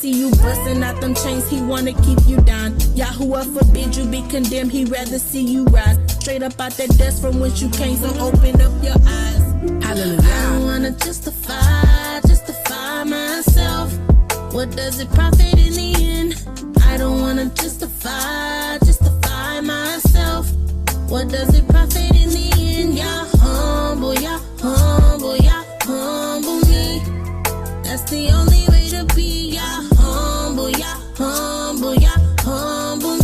See you busting out them chains, he wanna keep you down. Yahuwah forbid you be condemned, he rather see you rise. Straight up out that dust from whence you came, so open up your eyes. Hallelujah. I don't wanna justify myself. What does it profit in the end? I don't wanna justify myself. What does it profit in the end? Y'all humble me. That's the only way to be. Y'all humble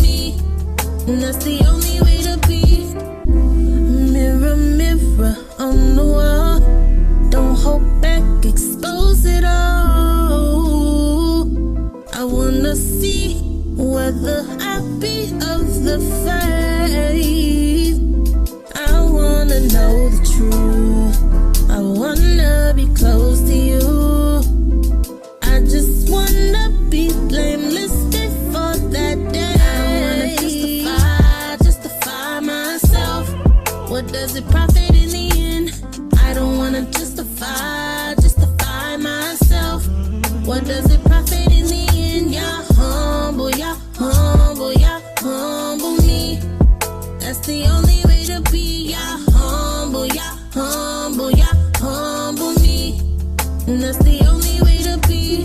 me. And that's the only way to be. Mirror, mirror on the wall. Don't hold back, expose it all. I wanna see whether I be of the faith. I wanna know the truth. I wanna be close to you. I just wanna be blameless before that day. I wanna justify myself. What does it profit in the end? I don't wanna justify myself. What does it profit in the end? Y'all humble me. That's the only way to be. Y'all humble me. And that's the only way to be.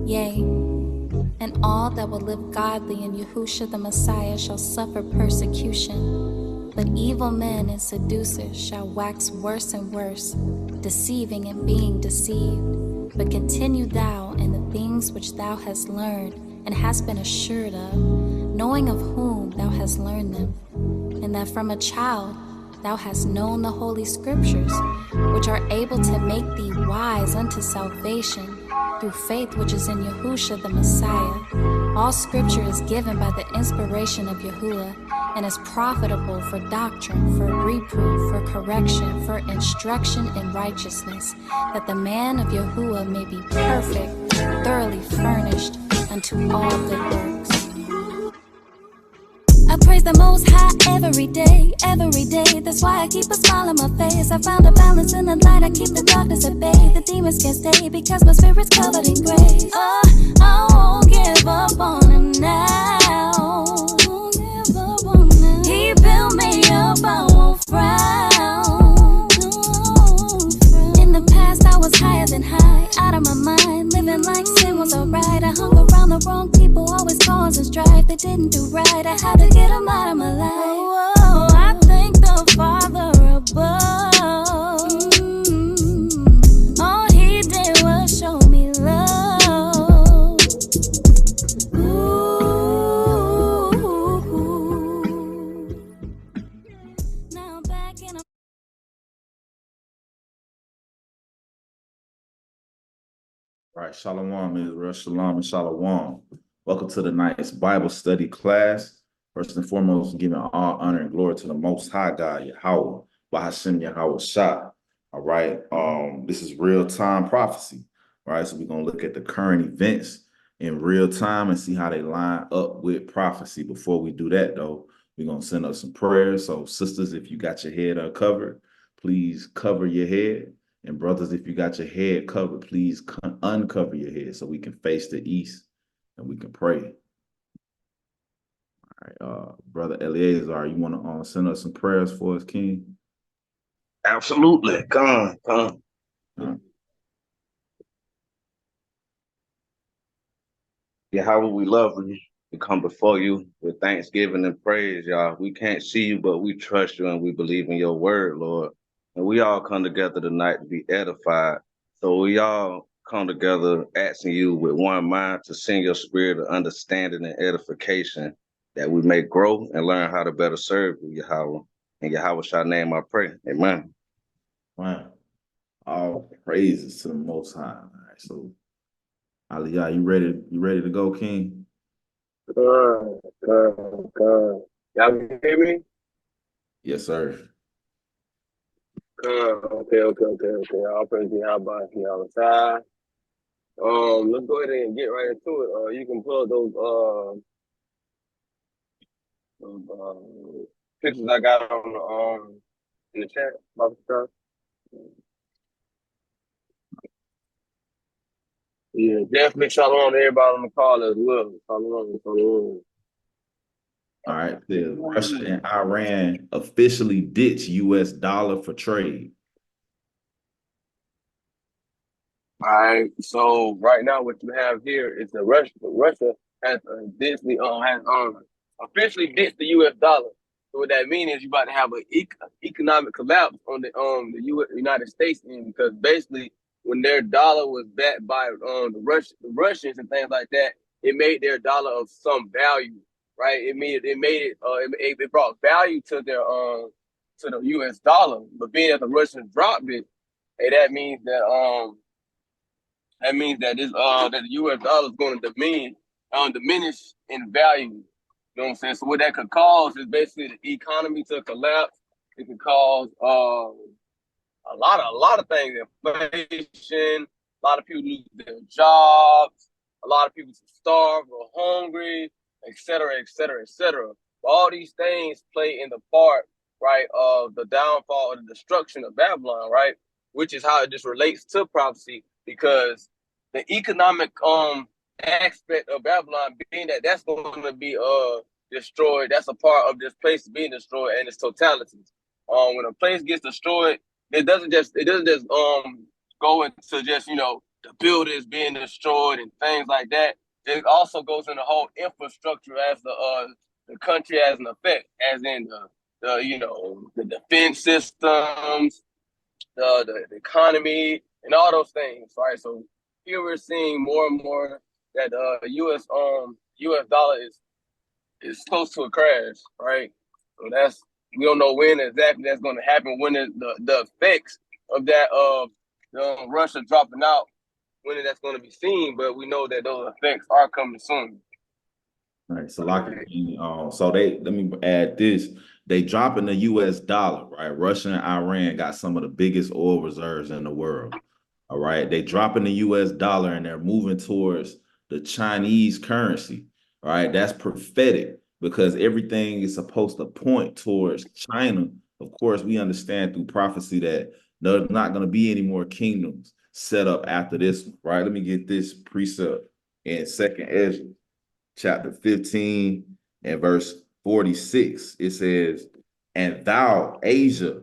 Yea, and all that will live godly in Yahushua the Messiah shall suffer persecution. But evil men and seducers shall wax worse and worse, deceiving and being deceived. But continue thou in the things which thou hast learned and hast been assured of, knowing of whom thou hast learned them, and that from a child thou hast known the holy scriptures, which are able to make thee wise unto salvation through faith which is in Yahushua the Messiah. All scripture is given by the inspiration of Yahuwah, and is profitable for doctrine, for reproof, for correction, for instruction in righteousness, that the man of Yahuwah may be perfect, thoroughly furnished unto all good works. I praise the Most High every day, that's why I keep a smile on my face. I found a balance in the light, I keep the darkness at bay. The demons can't stay because my spirit's covered in grace. Oh, I won't give up on him now. He built me up, I won't frown. In the past I was higher than high, out of my mind, living like sin was alright. I hung around the wrong people, always causing strife. They didn't do right, I had to get them out of my life. Whoa, I thank the Father above. All he did was show me love. Ooh. Now back in a All right, Shalom, Israel, Shalom, and Shalom. Welcome to the night's Bible study class. First and foremost, giving all honor and glory to the Most High God, Yahweh, Bahashem Yahweh Shah. All right, this is real-time prophecy. All right, so we're going to look at the current events in real time and see how they line up with prophecy. Before we do that, though, we're going to send up some prayers. So, sisters, if you got your head uncovered, please cover your head. And brothers, if you got your head covered, please uncover your head so we can face the east and we can pray. All right, Brother Eleazar, you want to send us some prayers for us, King? Absolutely. Come on. Yahweh, we love you. We come before you with thanksgiving and praise, y'all. We can't see you, but we trust you and we believe in your word, Lord. And we all come together tonight to be edified. So we all come together asking you with one mind to send your spirit of understanding and edification, that we may grow and learn how to better serve you, Yahweh. In Yahweh shall name I pray. Amen. Wow. All praises to the Most High. All right, so Aliyah, you ready to go, King? Good. Y'all can hear me? Yes, sir. Okay. All praise to Yahweh, Yahweh Shai. Let's go ahead and get right into it. You can pull up those pictures I got on the in the chat about the stuff. Yeah, definitely shalom to everybody on the call as well. Shalom, shalom. All right. Says Russia and Iran officially ditch U.S. dollar for trade. All right. So right now, what you have here is Russia has officially ditched the U.S. dollar. So what that means is you about to have an economic collapse on the United States end, because basically when their dollar was backed by the Russians and things like that, it made their dollar of some value, right? It brought value to their to the U.S. dollar. But being that the Russians dropped it, hey, that means that the U.S. dollar is going to diminish in value. You know what I'm saying? So what that could cause is basically the economy to collapse. It could cause a lot of things: inflation. A lot of people lose their jobs. A lot of people starve or hungry, et cetera, et cetera, et cetera. All these things play in the part, right, of the downfall or the destruction of Babylon, right? Which is how it just relates to prophecy, because the economic aspect of Babylon, being that that's going to be destroyed, that's a part of this place being destroyed and its totality. When a place gets destroyed, it doesn't just go into just the buildings being destroyed and things like that. It also goes in the whole infrastructure as the country has an effect, as in the defense systems, the economy, and all those things, right? So here we're seeing more and more that U.S. dollar is close to a crash, right? So we don't know when exactly that's going to happen, when the effects of that Russia dropping out, when that's going to be seen, but we know that those effects are coming soon. All right, so let me add this. They dropping the U.S. dollar, right? Russia and Iran got some of the biggest oil reserves in the world. All right, they dropping the U.S. dollar and they're moving towards the Chinese currency. All right, that's prophetic because everything is supposed to point towards China. Of course, we understand through prophecy that there's not going to be any more kingdoms set up after this one, right? Let me get this precept in 2nd Ezra, chapter 15 and verse 46. It says, "And thou, Asia,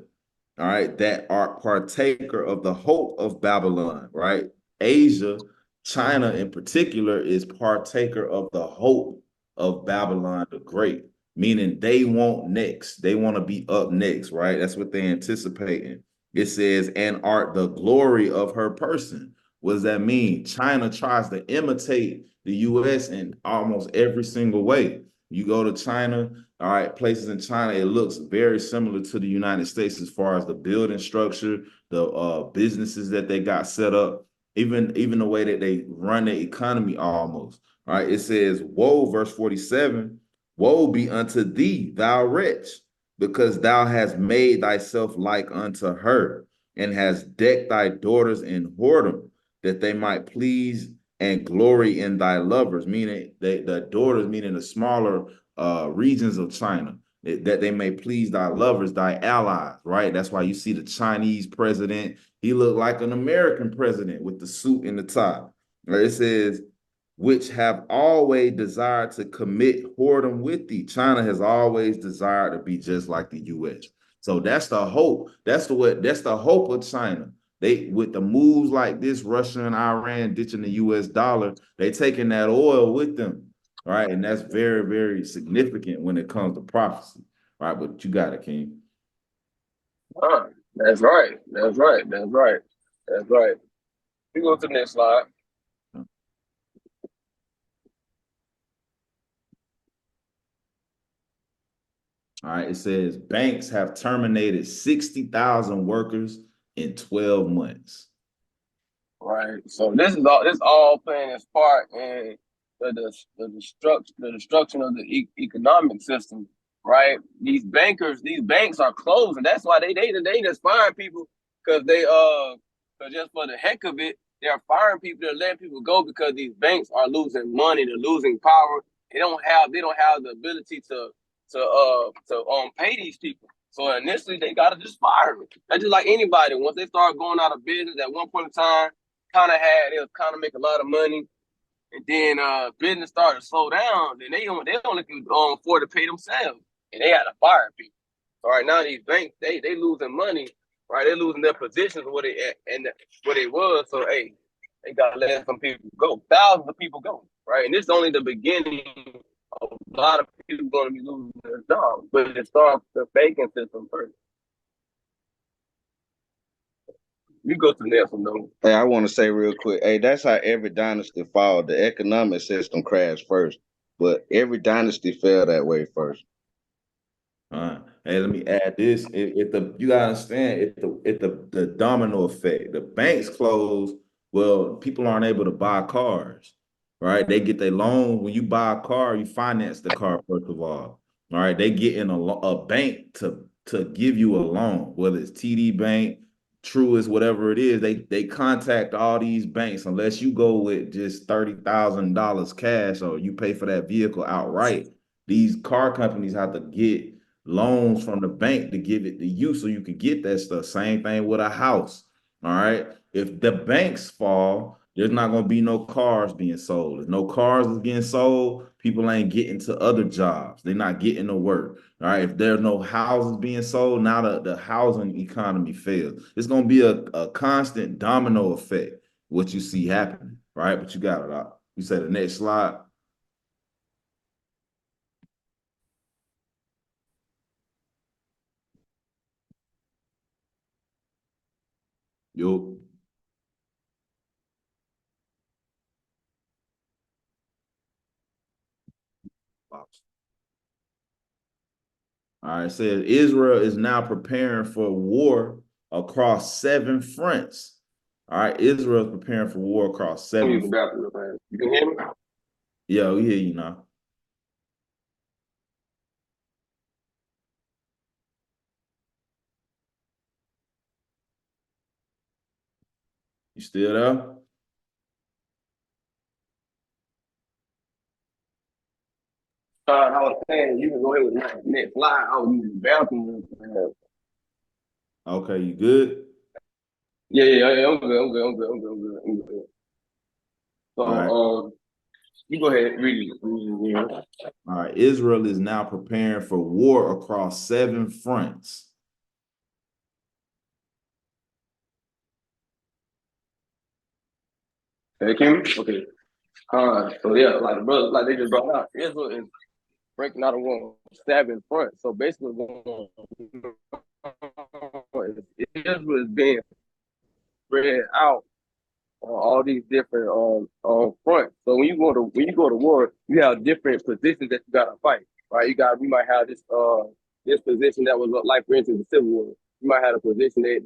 all right, that art partaker of the hope of Babylon," right? Asia, China in particular, is partaker of the hope of Babylon the Great, meaning they want next. They want to be up next, right? That's what they're anticipating. It says, "And art the glory of her person." What does that mean? China tries to imitate the U.S. in almost every single way. You go to China, all right, places in China, it looks very similar to the United States as far as the building structure, the businesses that they got set up, even the way that they run the economy almost. All right, it says, "Woe," verse 47, "woe be unto thee, thou wretch, because thou hast made thyself like unto her, and hast decked thy daughters in whoredom, that they might please and glory in thy lovers," meaning the daughters, meaning the smaller regions of China, that they may please thy lovers, thy allies, right? That's why you see the Chinese president, he looked like an American president with the suit and the tie. Right? It says, "which have always desired to commit whoredom with thee." China has always desired to be just like the U.S. So that's the hope. That's the hope of China. They, with the moves like this, Russia and Iran ditching the U.S. dollar, they taking that oil with them, right? And that's very, very significant when it comes to prophecy, right? But you got it, King. That's right. That's right. That's right. That's right. We go to the next slide. All right, it says banks have terminated 60,000 workers in 12 months. Right. So this all playing its part in the destruction of the economic system. Right. These banks are closing. That's why they just fire people, because just for the heck of it, they're firing people, they're letting people go because these banks are losing money, they're losing power. They don't have the ability to pay these people. So initially they gotta just fire them. That's just like anybody. Once they start going out of business at one point in time, they was kind of make a lot of money, and then business started to slow down. Then they only can afford to pay themselves, and they had to fire people. So right now these banks they losing money, right? They losing their positions where they at and where they was. So hey, they gotta let some people go. Thousands of people go, right? And this is only the beginning. A lot of people going to be losing their jobs, but it starts the banking system first. You go to the next one though. Hey, I want to say real quick. Hey, that's how every dynasty fall. The economic system crashed first, but every dynasty fell that way first. Hey, let me add this. You gotta understand the domino effect. The banks close. Well, people aren't able to buy cars, right? They get their loan. When you buy a car, you finance the car first of all. All right, they get in a bank to give you a loan, whether it's TD Bank, Truist, whatever it is. They contact all these banks unless you go with just $30,000 cash or you pay for that vehicle outright. These car companies have to get loans from the bank to give it to you so you can get that stuff. Same thing with a house. All right. If the banks fall, there's not going to be no cars being sold. If no cars is getting sold, people ain't getting to other jobs. They're not getting to work. All right. If there's no houses being sold, now the housing economy fails. It's going to be a constant domino effect, what you see happening. Right. But you got it out. You said the next slide. Yo. All right, it says Israel is now preparing for war across 7 fronts. All right, Israel is preparing for war across 7 fronts. You can hear me? Yeah, we hear you now. You still there? I was saying you can go ahead with the next slide. I was using the bathroom. Okay, you good? Yeah. I'm good. So, All right. you go ahead, read it. All right, Israel is now preparing for war across 7 fronts. Hey, Kim? Okay. So yeah, like the brother, like they just brought out, Israel is breaking out of war 7 fronts. So basically, Israel is being spread out on all these different fronts. So when you go to war, you have different positions that you gotta fight. Right? We might have this position that was like for instance the Civil War. You might have a position that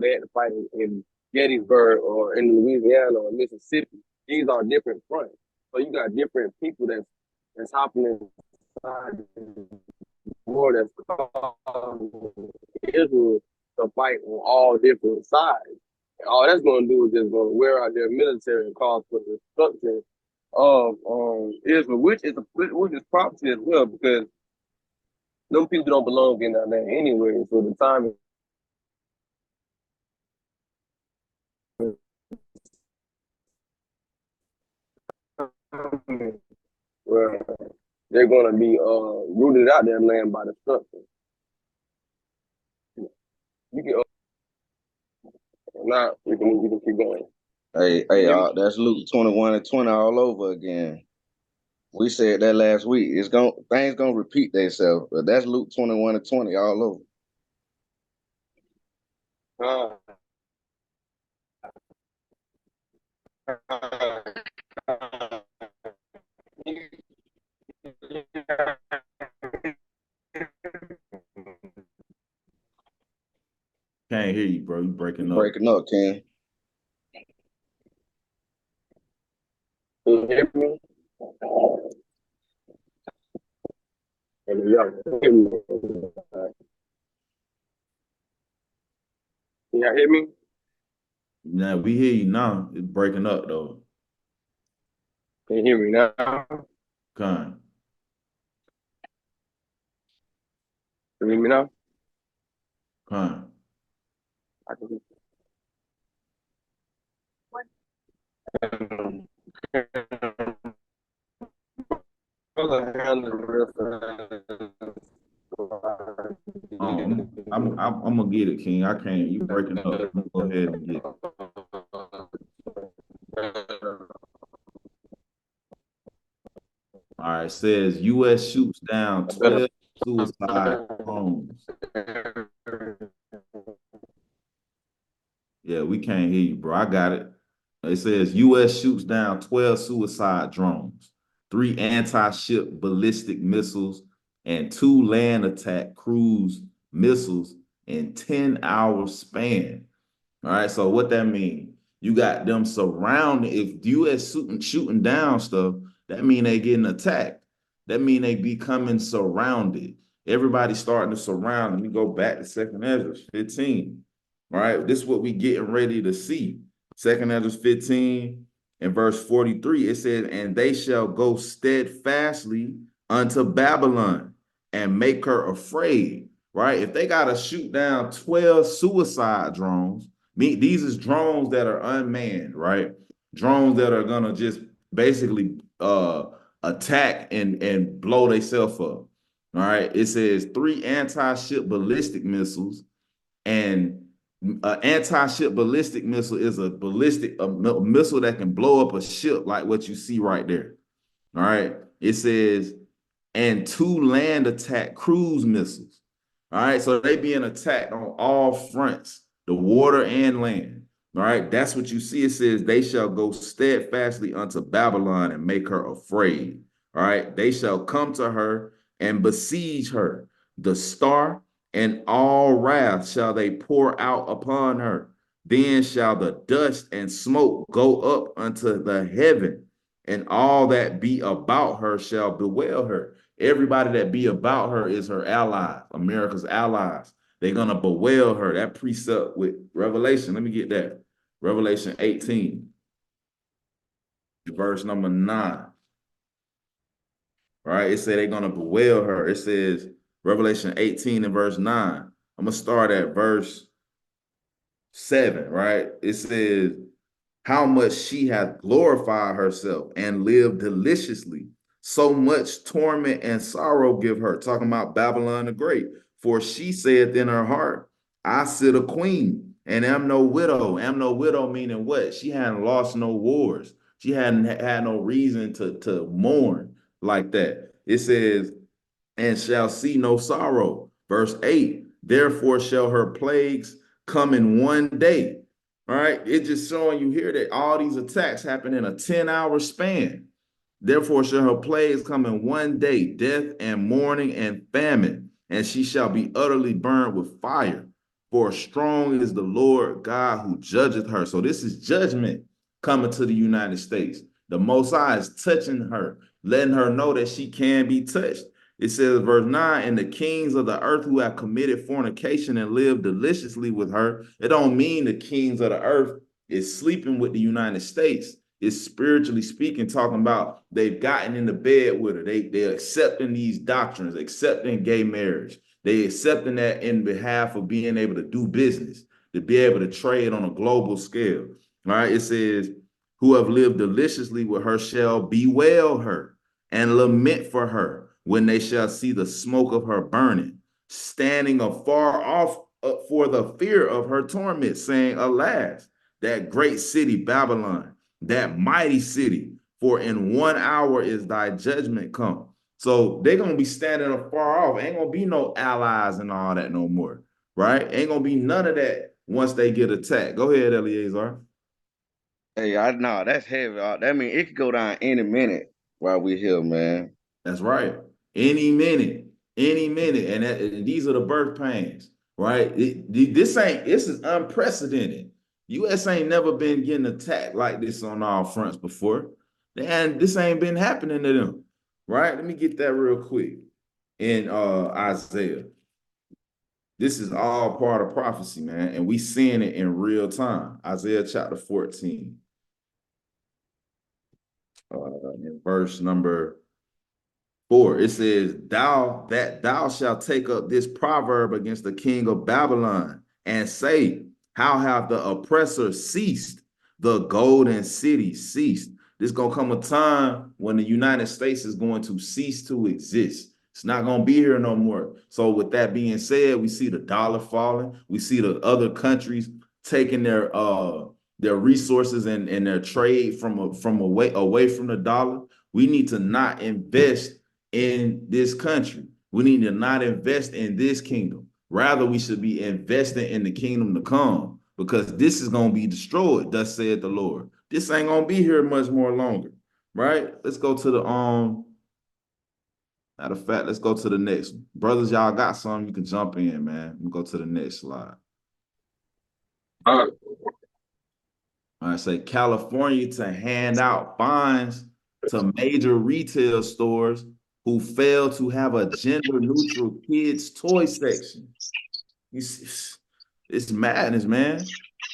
they had to fight in Gettysburg or in Louisiana or Mississippi. These are different fronts. So you got different people that's hopping inside the war that's causing Israel to fight on all different sides. All that's going to do is just going to wear out their military and cause for the destruction of Israel, which is prophecy as well, because them people don't belong in that land anyway. So the time is where they're going to be rooted out their land by destruction. You can now you can keep going. Hey, that's Luke 21:20 all over again. We said that last week. Things gonna repeat themselves, but that's Luke 21:20 all over. Can't hear you, bro. You breaking up. Breaking up, Ken. Can you hear me? Can y'all hear me? Now we hear you now. It's breaking up though. Can you hear me now? Con. Can you hear me now? Con. I can I'm gonna get it, King. I can't. You breaking up. I'm gonna go ahead and get it. All right. It says U.S. shoots down 12 suicide drones. Yeah, we can't hear you, bro. I got it. It says U.S. shoots down 12 suicide drones, 3 anti-ship ballistic missiles, and 2 land attack cruise missiles in 10-hour span. All right, so what that means? You got them surrounding. If U.S. shooting down stuff, that mean they getting attacked. That mean they becoming surrounded. Everybody starting to surround. Let me go back to 2nd Ezra 15. All right, this is what we getting ready to see. 2nd Ezra 15 and verse 43, it says, and they shall go steadfastly unto Babylon and make her afraid. Right? If they got to shoot down 12 suicide drones, these is drones that are unmanned, right? Drones that are gonna just basically attack and blow themselves up. All right. It says 3 anti-ship ballistic missiles, and an anti-ship ballistic missile is a missile that can blow up a ship like what you see right there. All right. It says, and 2 land attack cruise missiles. All right. So they being attacked on all fronts, the water and land. All right. That's what you see. It says, they shall go steadfastly unto Babylon and make her afraid. All right. They shall come to her and besiege her. The star and all wrath shall they pour out upon her. Then shall the dust and smoke go up unto the heaven, and all that be about her shall bewail her. Everybody that be about her is her allies, America's allies. They're going to bewail her. That precept with Revelation, let me get that. Revelation 18, verse number 9. Right? It said they're going to bewail her. It says, Revelation 18 and verse 9. I'm going to start at verse 7, right? It says, how much she hath glorified herself and lived deliciously. So much torment and sorrow give her. Talking about Babylon the Great. For she saith in her heart, I sit a queen and am no widow. Am no widow meaning what? She hadn't lost no wars. She hadn't had no reason to mourn like that. It says, and shall see no sorrow. Verse 8, therefore shall her plagues come in one day. All right, it's just showing you here that all these attacks happen in a 10-hour span. Therefore shall her plagues come in one day, death and mourning and famine, and she shall be utterly burned with fire. For strong is the Lord God who judgeth her. So this is judgment coming to the United States. The Most High is touching her, letting her know that she can be touched. It says, verse 9, and the kings of the earth who have committed fornication and lived deliciously with her. It don't mean the kings of the earth is sleeping with the United States. It's spiritually speaking, talking about they've gotten into bed with her. They're accepting these doctrines, accepting gay marriage. They accepting that in behalf of being able to do business, to be able to trade on a global scale. All right, it says, who have lived deliciously with her shall bewail her and lament for her when they shall see the smoke of her burning, standing afar off for the fear of her torment, saying, alas, that great city Babylon, that mighty city, for in 1 hour is thy judgment come. So they're going to be standing afar off. Ain't going to be no allies and all that no more, right? Ain't going to be none of that once they get attacked. Go ahead, Eleazar. Hey, I know that's heavy. That mean it could go down any minute while we here, man. That's right. Any minute, and these are the birth pains, right? This is unprecedented. U.S. ain't never been getting attacked like this on all fronts before, and this ain't been happening to them, right? Let me get that real quick in Isaiah. This is all part of prophecy, man, and we seeing it in real time. Isaiah chapter 14, in verse number 4, it says, thou shalt take up this proverb against the king of Babylon and say, how have the oppressor ceased? The golden city ceased. There's going to come a time when the United States is going to cease to exist. It's not going to be here no more. So with that being said, we see the dollar falling. We see the other countries taking their resources and their trade from away from the dollar. We need to not invest in this country. We need to not invest in this kingdom. Rather, we should be investing in the kingdom to come, because this is going to be destroyed, thus said the Lord. This ain't going to be here much more longer, right? Let's go to the matter of fact, let's go to the next one. Brothers, y'all got something, you can jump in, man. We'll go to the next slide. All right, say California to hand out fines to major retail stores who fail to have a gender-neutral kids' toy section. It's madness, man.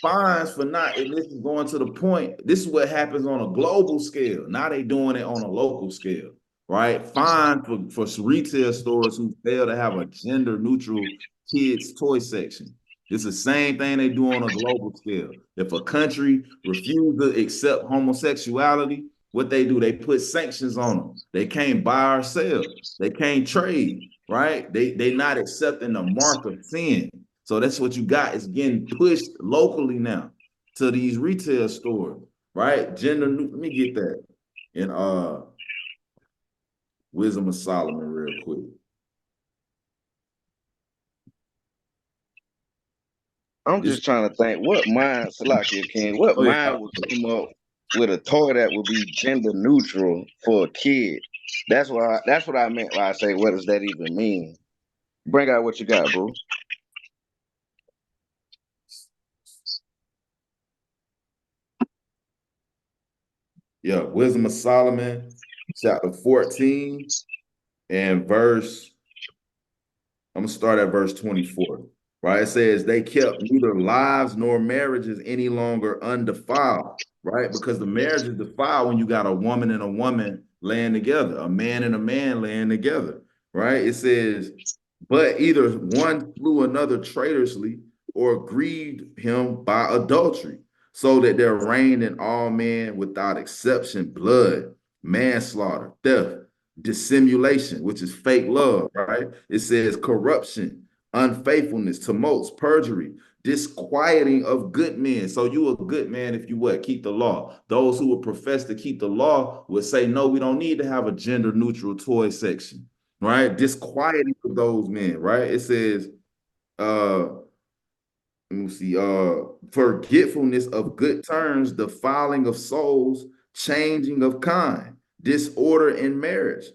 Fines for not, and this is going to the point, this is what happens on a global scale. Now they doing it on a local scale, right? Fine for retail stores who fail to have a gender-neutral kids' toy section. It's the same thing they do on a global scale. If a country refuses to accept homosexuality, what they do, they put sanctions on them. They can't buy or sell. They can't trade, right? They not accepting the mark of sin. So that's what you got. It's getting pushed locally now to these retail stores, right? Let me get that in Wisdom of Solomon real quick. I'm just trying to think, what mind, Salakia King, what mind would come up with a toy that would be gender neutral for a kid? That's what I meant when I say, what does that even mean? Bring out what you got, bro. Yeah, Wisdom of Solomon, chapter 14, and verse, I'm gonna start at verse 24. Right, it says they kept neither lives nor marriages any longer undefiled, right? Because the marriage is defiled when you got a woman and a woman laying together, a man and a man laying together, right? It says, but either one slew another traitorously or grieved him by adultery, so that there reigned in all men without exception blood, manslaughter, theft, dissimulation, which is fake love, right? It says corruption, unfaithfulness, tumults, perjury, disquieting of good men. So you a good man if you what? Keep the law. Those who would profess to keep the law would say, no, we don't need to have a gender neutral toy section, right? Disquieting of those men, right? It says, let me see, forgetfulness of good terms, defiling of souls, changing of kind, disorder in marriage,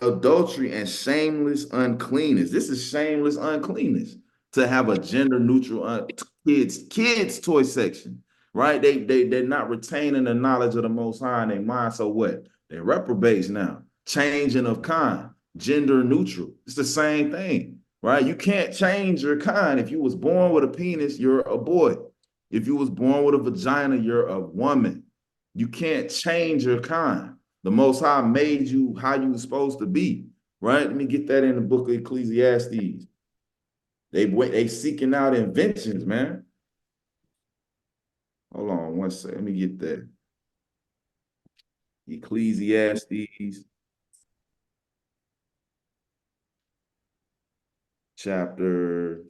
adultery, and shameless uncleanness. This is shameless uncleanness to have a gender neutral kids toy section, right? They're not retaining the knowledge of the Most High in their mind. So what? They're reprobates now. Changing of kind, gender neutral. It's the same thing, right? You can't change your kind. If you was born with a penis, you're a boy. If you was born with a vagina, you're a woman. You can't change your kind. The Most High made you how you were supposed to be, right? Let me get that in the book of Ecclesiastes. They seeking out inventions, man. Hold on one second. Let me get that. Ecclesiastes chapter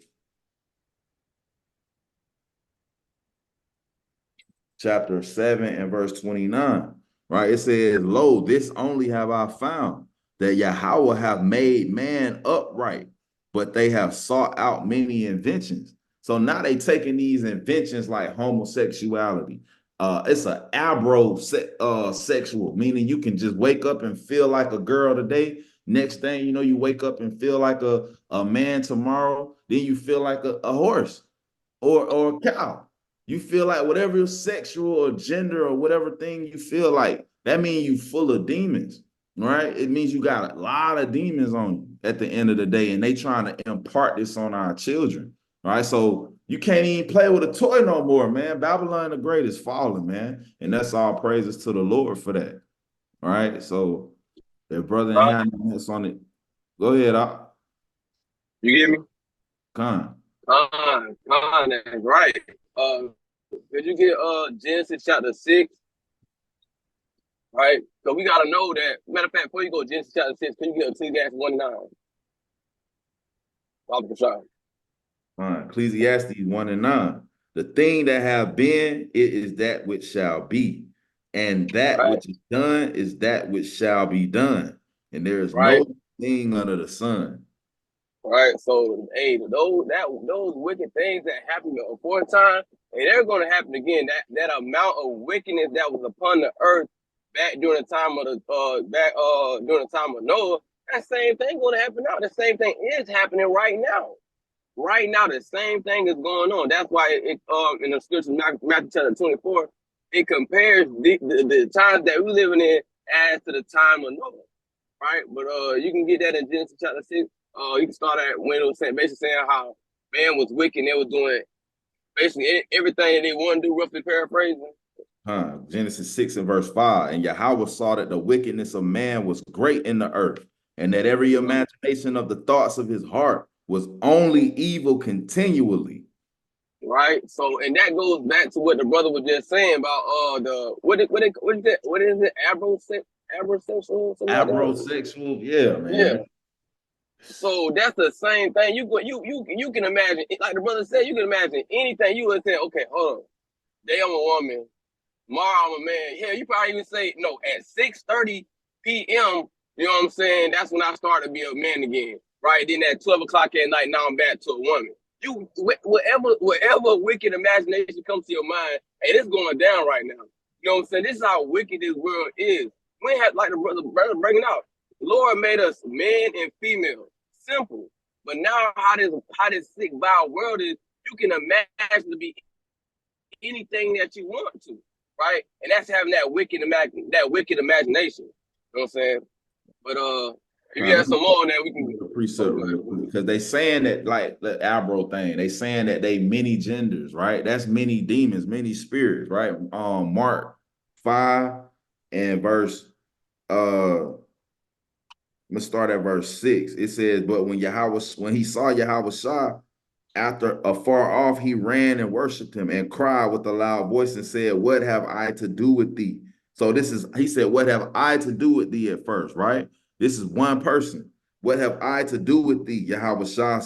7 and verse 29. Right, it says, lo, this only have I found, that Yahweh have made man upright, but they have sought out many inventions. So now they taking these inventions like homosexuality. It's an sexual, meaning you can just wake up and feel like a girl today. Next thing you know, you wake up and feel like a man tomorrow. Then you feel like a horse or a cow. You feel like whatever your sexual or gender or whatever thing you feel like, that means you full of demons, right? It means you got a lot of demons on you at the end of the day, and they trying to impart this on our children, right? So you can't even play with a toy no more, man. Babylon the Great is falling, man, and that's all praises to the Lord for that, all right? So their brother and hand that's on it. Go ahead, You get me? Con. That's right. Did you get Genesis chapter 6? Right? So we gotta know that. Matter of fact, before you go Genesis chapter 6, can you get Ecclesiastes 1:9? Ecclesiastes 1:9. The thing that have been, it is that which shall be. And that which is done is that which shall be done. And there is no thing under the sun. Right. So, hey, those wicked things that happened the fourth time, and they're going to happen again. That amount of wickedness that was upon the earth back during the time of during the time of Noah, that same thing going to happen now. The same thing is happening right now. Right now, the same thing is going on. That's why it in the scripture, Matthew chapter 24, it compares the times that we're living in as to the time of Noah. Right. But you can get that in Genesis chapter 6. You can start at when it was basically saying how man was wicked and they was doing basically everything that they wanted to do, roughly paraphrasing. Genesis 6 and verse 5. And Yahweh saw that the wickedness of man was great in the earth, and that every imagination of the thoughts of his heart was only evil continually. Right. So, and that goes back to what the brother was just saying about what is it? Abrosexual? Abrosexual, yeah, man. Yeah. So that's the same thing. You can imagine, like the brother said, you can imagine anything. You would say, okay, hold on. Today I'm a woman. Tomorrow I'm a man. Yeah, you probably even say, no, at 6:30 p.m., you know what I'm saying? That's when I start to be a man again. Right? Then at 12 o'clock at night, now I'm back to a woman. You whatever wicked imagination comes to your mind, hey, it's going down right now. You know what I'm saying? This is how wicked this world is. We have, like the brother bringing out, the Lord made us men and female. Simple. But now how this sick, vile world is, you can imagine to be anything that you want to, right? And that's having that wicked imagination. You know what I'm saying? But if you have some more on that, we can get a precept real quick, because they saying that, like the Abro thing, they saying that they many genders, right? That's many demons, many spirits, right? Mark 5 and verse let's start at verse 6. It says, but when he saw Yahweh after afar off, he ran and worshiped him and cried with a loud voice and said, what have I to do with thee? So he said, what have I to do with thee at first, right? This is one person. What have I to do with thee, Yahweh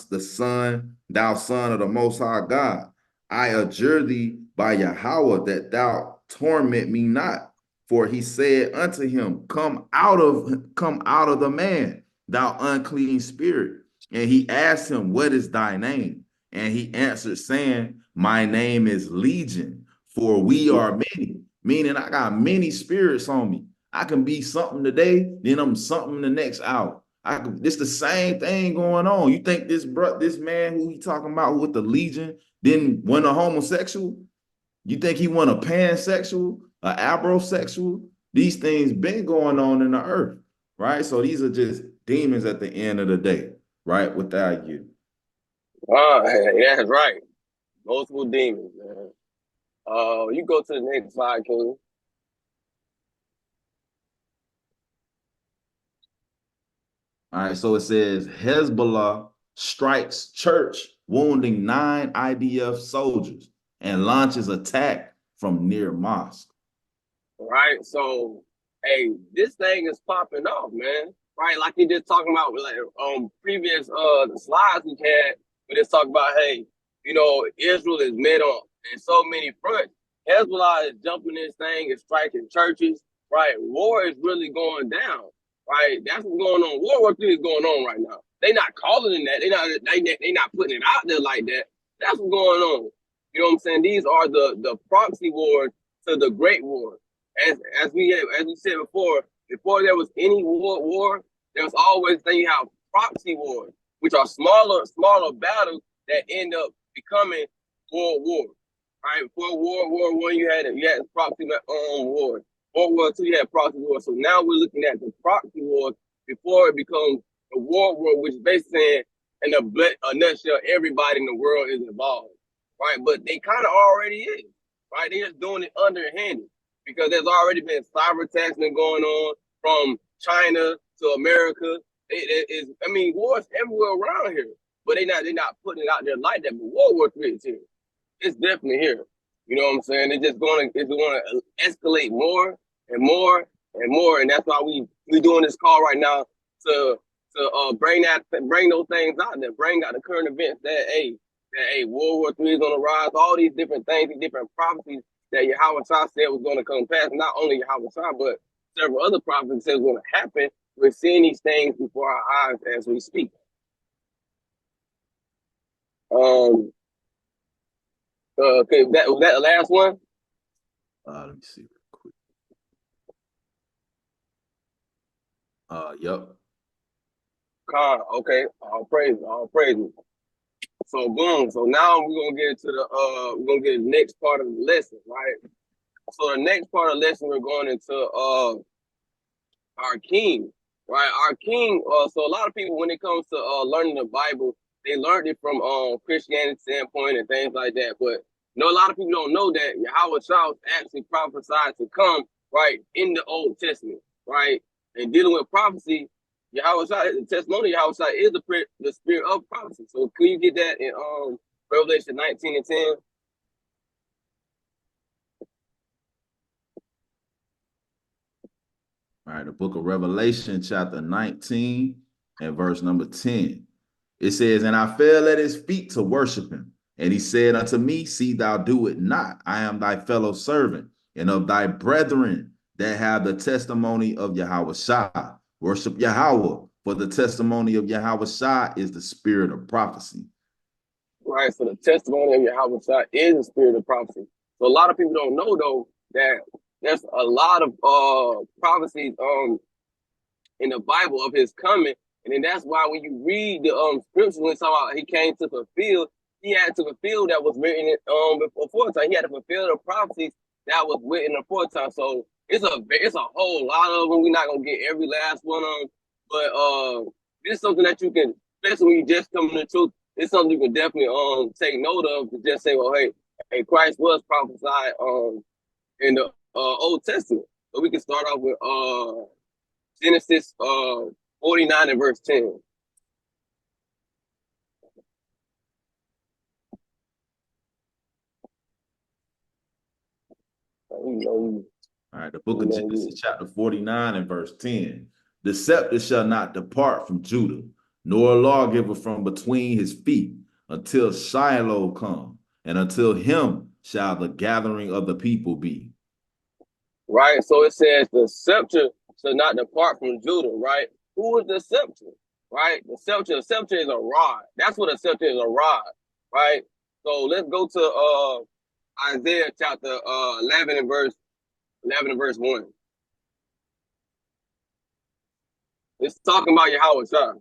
the Son, thou Son of the Most High God? I adjure thee by Yahweh that thou torment me not. For he said unto him, come out of the man, thou unclean spirit. And he asked him, what is thy name? And he answered, saying, my name is Legion, for we are many. Meaning I got many spirits on me. I can be something today, then I'm something the next hour. It's the same thing going on. You think this man who he talking about with the Legion didn't want a homosexual? You think he want a pansexual? An abrosexual? These things been going on in the earth, right? So these are just demons at the end of the day, right? Without you. Yeah, that's right. Multiple demons, man. You go to the next slide, King. All right, so it says Hezbollah strikes church, wounding 9 IDF soldiers, and launches attack from near mosque. Right. So, hey, this thing is popping off, man. Right. Like you just talking about, like previous slides we had, we just talk about, hey, you know, Israel is met on in so many fronts. Hezbollah is jumping this thing, is striking churches. Right. War is really going down. Right. That's what's going on. World War III is going on right now. They not calling it that. They not putting it out there like that. That's what's going on. You know what I'm saying? These are the proxy wars to the Great War. As we said before there was any war, there was always you have proxy wars, which are smaller battles that end up becoming World War. Right? Before World War I, you had proxy wars. World War II, you had proxy war. So now we're looking at the proxy war before it becomes a war, which is basically saying, in a nutshell, everybody in the world is involved, right? But they kind of already is, right? They're just doing it underhanded because there's already been cyber attacks been going on from China to America. I mean, wars everywhere around here, but they're not putting it out there like that. But World War III is here. It's definitely here. You know what I'm saying? It's going to escalate more and more and more, and that's why we doing this call right now to bring those things out there, bring out the current events that World War III is on the rise, all these different things, these different prophecies that Yahweh Shah said was going to come past. Not only Yahweh Shah, but several other prophecies said was going to happen. We're seeing these things before our eyes as we speak. Okay, was that the last one? Let me see real quick. Yep. Okay. All praise. So boom. So now we're gonna get to the next part of the lesson, right? So the next part of the lesson, we're going into our king, right? Our king. So a lot of people, when it comes to learning the Bible, they learned it from Christianity standpoint and things like that. But a lot of people don't know that Yahweh Shah actually prophesied to come right in the Old Testament, right? And dealing with prophecy, Yahweh Shah, the testimony of Yahweh Shah is the spirit of prophecy. So can you get that in Revelation 19 and 10? All right, the book of Revelation, chapter 19 and verse number 10. It says, "And I fell at his feet to worship him. And he said unto me, See thou do it not. I am thy fellow servant and of thy brethren that have the testimony of Yahweh Shah. Worship Yahweh, for the testimony of Yahweh Shah is the spirit of prophecy." Right, so the testimony of Yahweh Shah is the spirit of prophecy. So a lot of people don't know, though, that there's a lot of prophecies in the Bible of his coming. And then that's why when you read the scriptures, when it's about he came to fulfill, he had to fulfill that was written before time. He had to fulfill the prophecies that was written before time. So it's a whole lot of them. We're not gonna get every last one of them, but this is something that you can, especially when you just come to the truth, it's something you can definitely take note of to just say, well, hey, Christ was prophesied in the Old Testament. So we can start off with Genesis 49 and verse 10. All right, the book of Genesis, chapter 49 and verse 10. "The scepter shall not depart from Judah, nor a lawgiver from between his feet, until Shiloh come, and until him shall the gathering of the people be." Right, so it says the scepter shall not depart from Judah, right? Who is the scepter, right? The scepter is a rod. That's what a scepter is, a rod, right? So let's go to Isaiah chapter 11 and verse 1. It's talking about Yahweh Shah. All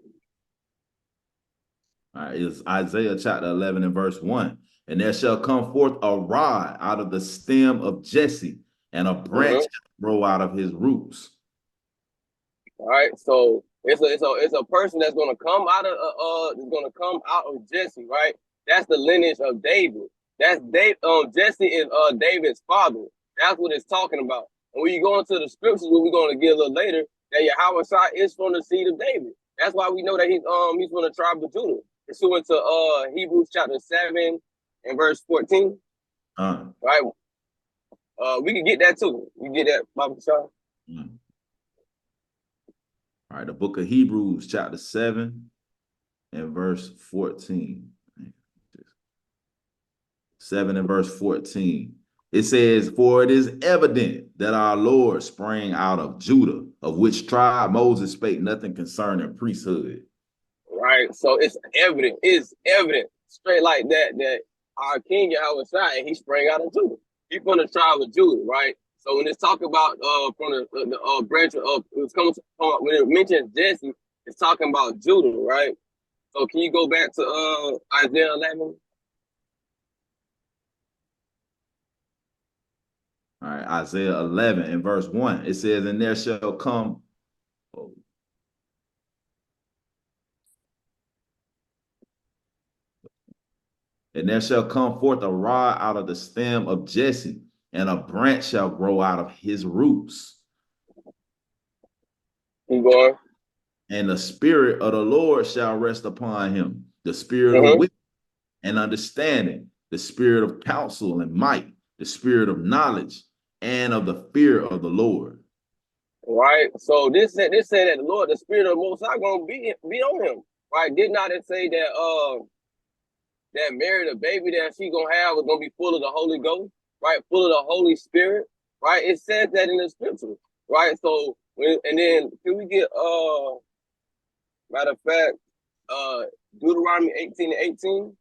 right, it's Isaiah chapter 11 and verse 1. "And there shall come forth a rod out of the stem of Jesse, and a branch shall grow out of his roots." All right, so it's a person that's gonna come out of Jesse, right? That's the lineage of David. That's Jesse is David's father. That's what it's talking about. And when you go into the scriptures, what we're going to get a little later, that Yahweh Shah is from the seed of David. That's why we know that he's from the tribe of Judah. Pursuant to Hebrews chapter 7 and verse 14. Right? We can get that too. You get that, Baba Shah? All right, the book of Hebrews chapter 7 and verse 14. 7 and verse 14. It says, "For it is evident that our Lord sprang out of Judah, of which tribe Moses spake nothing concerning priesthood." Right. So it's evident straight like that our King Yahweh Shai, he sprang out of Judah. He's from the tribe of Judah, right? So when it's talking about from the branch of when it mentions Jesse, it's talking about Judah, right? So can you go back to Isaiah 11? All right, Isaiah 11 and verse 1. It says, and there shall come. And there shall come forth a rod out of the stem of Jesse, and a branch shall grow out of his roots. Keep going. And the spirit of the Lord shall rest upon him, the spirit of wisdom and understanding, the spirit of counsel and might, the spirit of knowledge, and of the fear of the Lord. Right. So this said that the Lord, the Spirit of the Most High, gonna be on him. Right. Did not it say that that Mary, the baby that she gonna have, was gonna be full of the Holy Ghost, right? Full of the Holy Spirit, right? It says that in the scripture, right? So and then can we get matter of fact, Deuteronomy 18 and 18?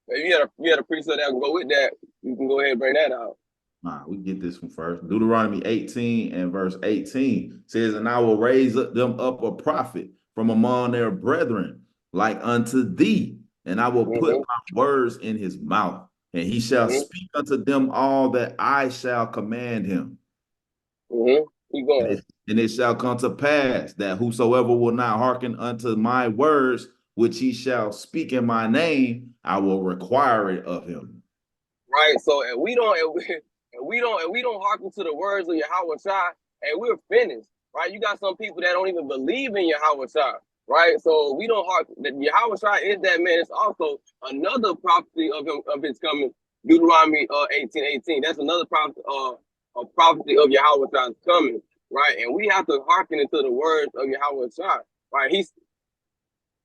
If you had a precept that can go with that, you can go ahead and bring that out. Nah, we get this one first. Deuteronomy 18 and verse 18 says, and I will raise them up a prophet from among their brethren, like unto thee, and I will put my words in his mouth, and he shall speak unto them all that I shall command him. Keep going. And it shall come to pass that whosoever will not hearken unto my words, which he shall speak in my name, I will require it of him. Right. So if we don't hearken to the words of Yahweh Shai, and we're finished. Right. You got some people that don't even believe in Yahweh Shai. Right. So we don't hearken. Yahweh Shai is that man. It's also another prophecy of him, of his coming. Deuteronomy 18:18. That's another prophecy, a prophecy of Yahweh Shai's coming. Right. And we have to hearken into the words of Yahweh Shai. Right.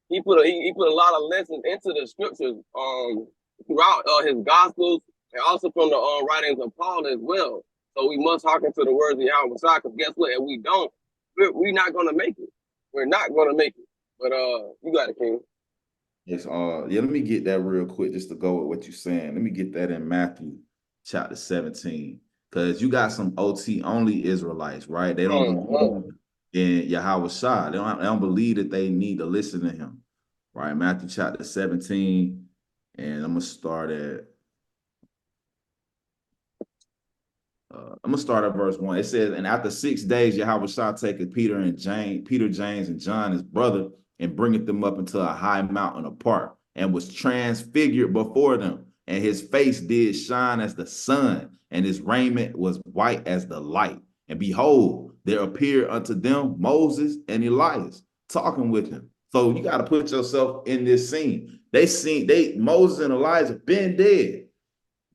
He put a lot of lessons into the scriptures throughout his gospels, and also from the writings of Paul as well. So we must hearken to the words of Yahweh Shai, because guess what? If we don't, we're not going to make it. We're not going to make it. But you got it, King. Yes. Let me get that real quick just to go with what you're saying. Let me get that in Matthew chapter 17, because you got some OT only Israelites, right? They don't believe in Yahweh Shai. They don't believe that they need to listen to him, right? Matthew chapter 17, and I'm gonna start at verse 1. It says, and after 6 days, Yahweh Shai taketh Peter, James, and John, his brother, and bringeth them up into a high mountain apart, and was transfigured before them. And his face did shine as the sun, and his raiment was white as the light. And behold, there appeared unto them Moses and Elias talking with him. So you got to put yourself in this scene. Moses and Elias have been dead.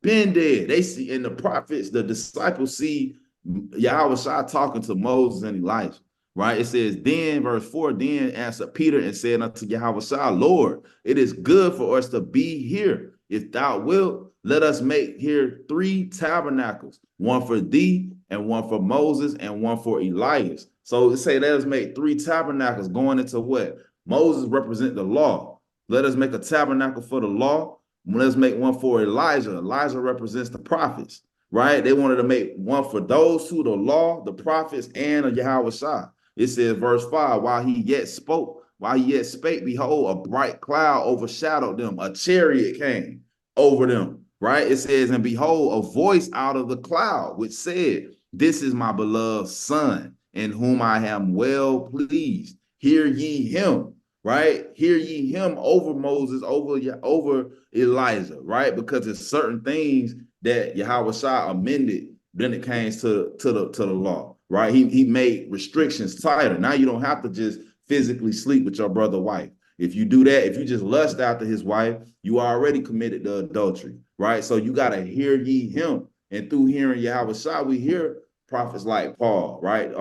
They see in the prophets, the disciples see Yahweh Shai talking to Moses and Elijah, right? It says, then, verse 4, then answered Peter and said unto Yahweh Shai, Lord, it is good for us to be here. If thou wilt, let us make here 3 tabernacles, one for thee, and one for Moses, and one for Elias. So it say, let us make 3 tabernacles, going into what? Moses represent the law. Let us make a tabernacle for the law. Let's make one for Elijah. Elijah represents the prophets, right? They wanted to make one for those who the law, the prophets, and Yahweh Shai. It says, verse 5, while he yet spake, behold, a bright cloud overshadowed them. A chariot came over them, right? It says, and behold, a voice out of the cloud, which said, this is my beloved son, in whom I am well pleased. Hear ye him. Right? Hear ye him over Moses, over Elijah, right? Because there's certain things that Yahweh Shai amended when it came to the law, right? He made restrictions tighter. Now you don't have to just physically sleep with your brother's wife. If you do that, if you just lust after his wife, you already committed the adultery, right? So you got to hear ye him. And through hearing Yahweh Shai, we hear prophets like Paul, right?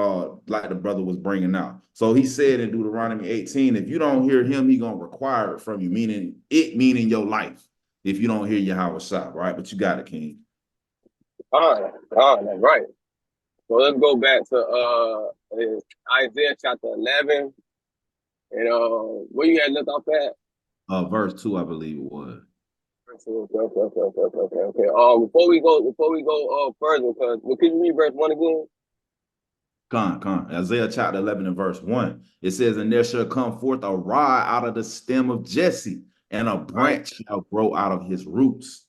Like the brother was bringing out. So he said in Deuteronomy 18, if you don't hear him, he's going to require it from you, meaning your life, if you don't hear Yahweh Shai, right? But you got it, King. All right. So let's go back to Isaiah chapter 11. And where you had left off at? Verse 2, I believe it was. Okay. Before we go further, because can you read verse 1 again? Con. Isaiah chapter 11 and verse 1. It says, and there shall come forth a rod out of the stem of Jesse, and a branch shall grow out of his roots.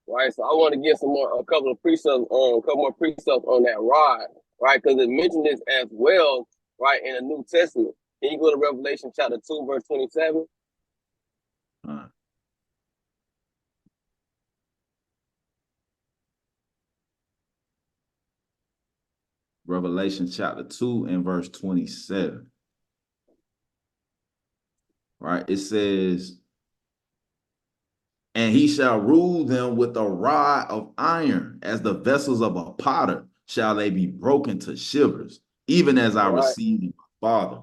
right? So I want to get a couple more precepts on that rod, right? Because it mentioned this as well, right, in the New Testament. Can you go to Revelation chapter 2, verse 27? Revelation chapter 2 and verse 27. Right? It says, and he shall rule them with a rod of iron, as the vessels of a potter shall they be broken to shivers, even as I Right. received my Father.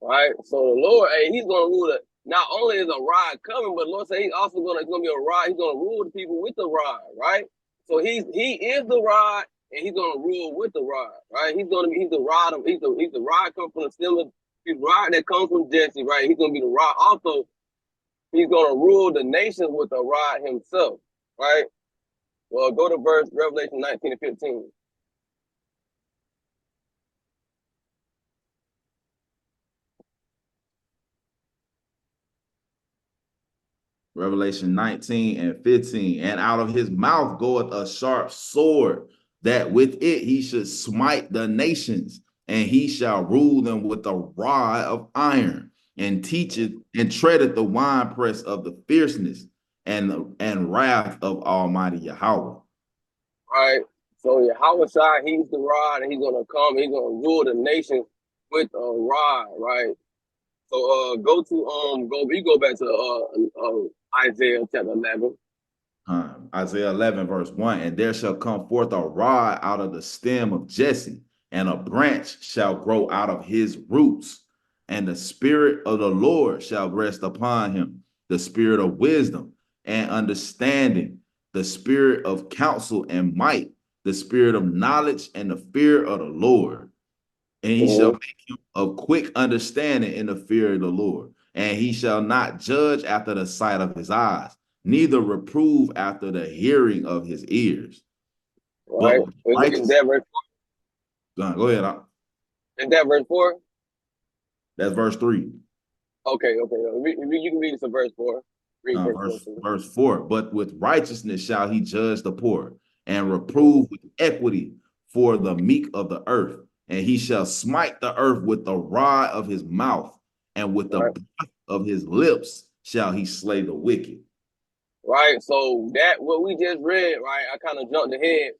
Right. So the Lord, hey, he's gonna rule it. Not only is a rod coming, but the Lord said he's also gonna be a rod. He's gonna rule the people with the rod, right? So he is the rod, and he's gonna rule with the rod, right? He's the rod of he's the rod comes from the stem of his rod that comes from Jesse, right? He's gonna be the rod. Also, he's gonna rule the nations with the rod himself, right? Well, go to verse Revelation 19 and 15. Revelation 19 and 15. And out of his mouth goeth a sharp sword, that with it he should smite the nations, and he shall rule them with a rod of iron, and teacheth and treadeth the winepress of the fierceness and wrath of Almighty Yahweh. Right. So Yahweh Shai, he's the rod, and he's gonna come, he's gonna rule the nation with a rod, right? So go back to Isaiah chapter 11. Isaiah 11 verse 1, and there shall come forth a rod out of the stem of Jesse, and a branch shall grow out of his roots, and the spirit of the Lord shall rest upon him, the spirit of wisdom and understanding, the spirit of counsel and might, the spirit of knowledge and the fear of the Lord. And he shall make him of quick understanding in the fear of the Lord. And he shall not judge after the sight of his eyes, neither reprove after the hearing of his ears. Right. Is that verse 4? Go ahead. Is that verse 4? That's verse 3. Okay. You can read some verse 4. Verse 4. But with righteousness shall he judge the poor, and reprove with equity for the meek of the earth. And he shall smite the earth with the rod of his mouth, and with the breath of his lips shall he slay the wicked. Right. So that what we just read, right? I kind of jumped ahead,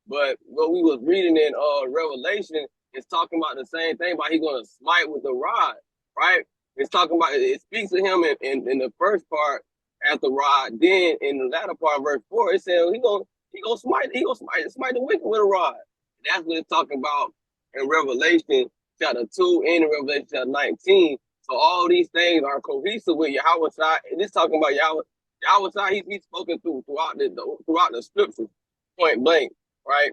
but what we was reading in Revelation is talking about the same thing, about he's gonna smite with the rod, right? It's talking about it speaks to him in the first part as the rod. Then in the latter part, verse 4, it says he gonna smite the wicked with a rod. That's what it's talking about in Revelation chapter 2 and in Revelation chapter 19. So all these things are cohesive with Yahweh Shai, and it's talking about Yahweh Shai. He's spoken throughout the scriptures, point blank, right?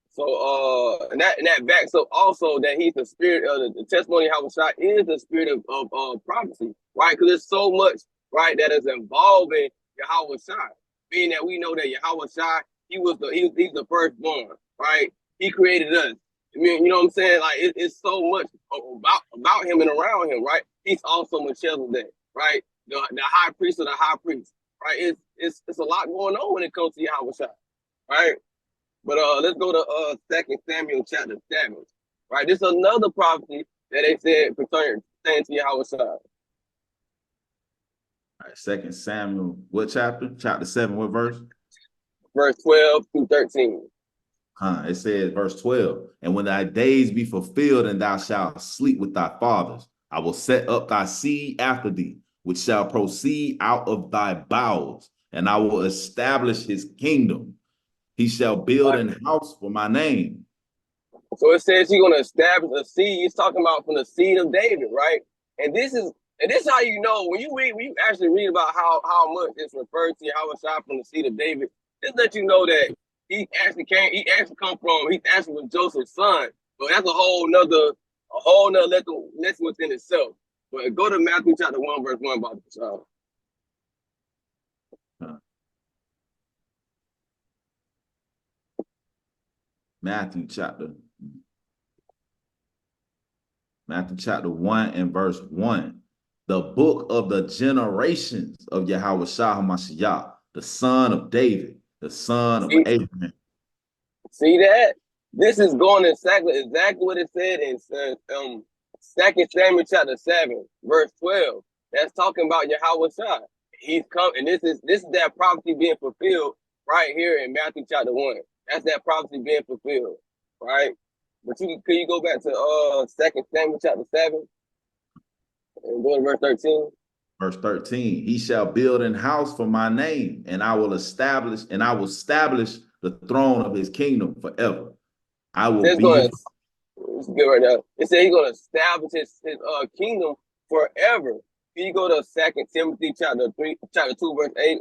So and that backs up also that he's the spirit of the testimony of Yahweh Shai is the spirit of prophecy, right? Because there's so much, right, that is involving Yahweh Shai, being that we know that Yahweh Shai, he's the firstborn, right? He created us. I mean, you know what I'm saying? Like it's so much about him and around him, right? He's also Melchizedek, right? The high priest of the high priest, right? It's a lot going on when it comes to Yahweh Shai, right? But let's go to 2 Samuel chapter 7, right? This is another prophecy that they said pertaining to Yahweh Shai. All right, 2 Samuel, what chapter? Chapter 7, what verse? Verse 12 through 13. It says, verse 12, and when thy days be fulfilled and thou shalt sleep with thy fathers, I will set up thy seed after thee, which shall proceed out of thy bowels, and I will establish his kingdom. He shall build an house for my name. So it says he's going to establish a seed. He's talking about from the seed of David, right? And this is how you know when you actually read about how much it's referred to Yahweh Shai from the seed of David. Just let you know that he actually was Joseph's son. But that's a whole nother lesson within itself. But go to Matthew chapter 1, verse 1 about this. Matthew chapter 1 and verse 1. The book of the generations of Yahweh Shai HaMashiach, the son of David, the son of See, Abraham. see that? This is going exactly what it said in 2 Samuel chapter 7, verse 12. That's talking about Yahweh Shai. He's come, and this is that prophecy being fulfilled right here in Matthew chapter 1. That's that prophecy being fulfilled, right? But could you go back to 2 Samuel chapter 7 and go to verse 13? Verse 13, he shall build an house for my name, and I will establish the throne of his kingdom forever. I will It's be going his. it's good right now. It said he's going to establish his kingdom forever. Can you go to 2 Timothy chapter 2, verse 8?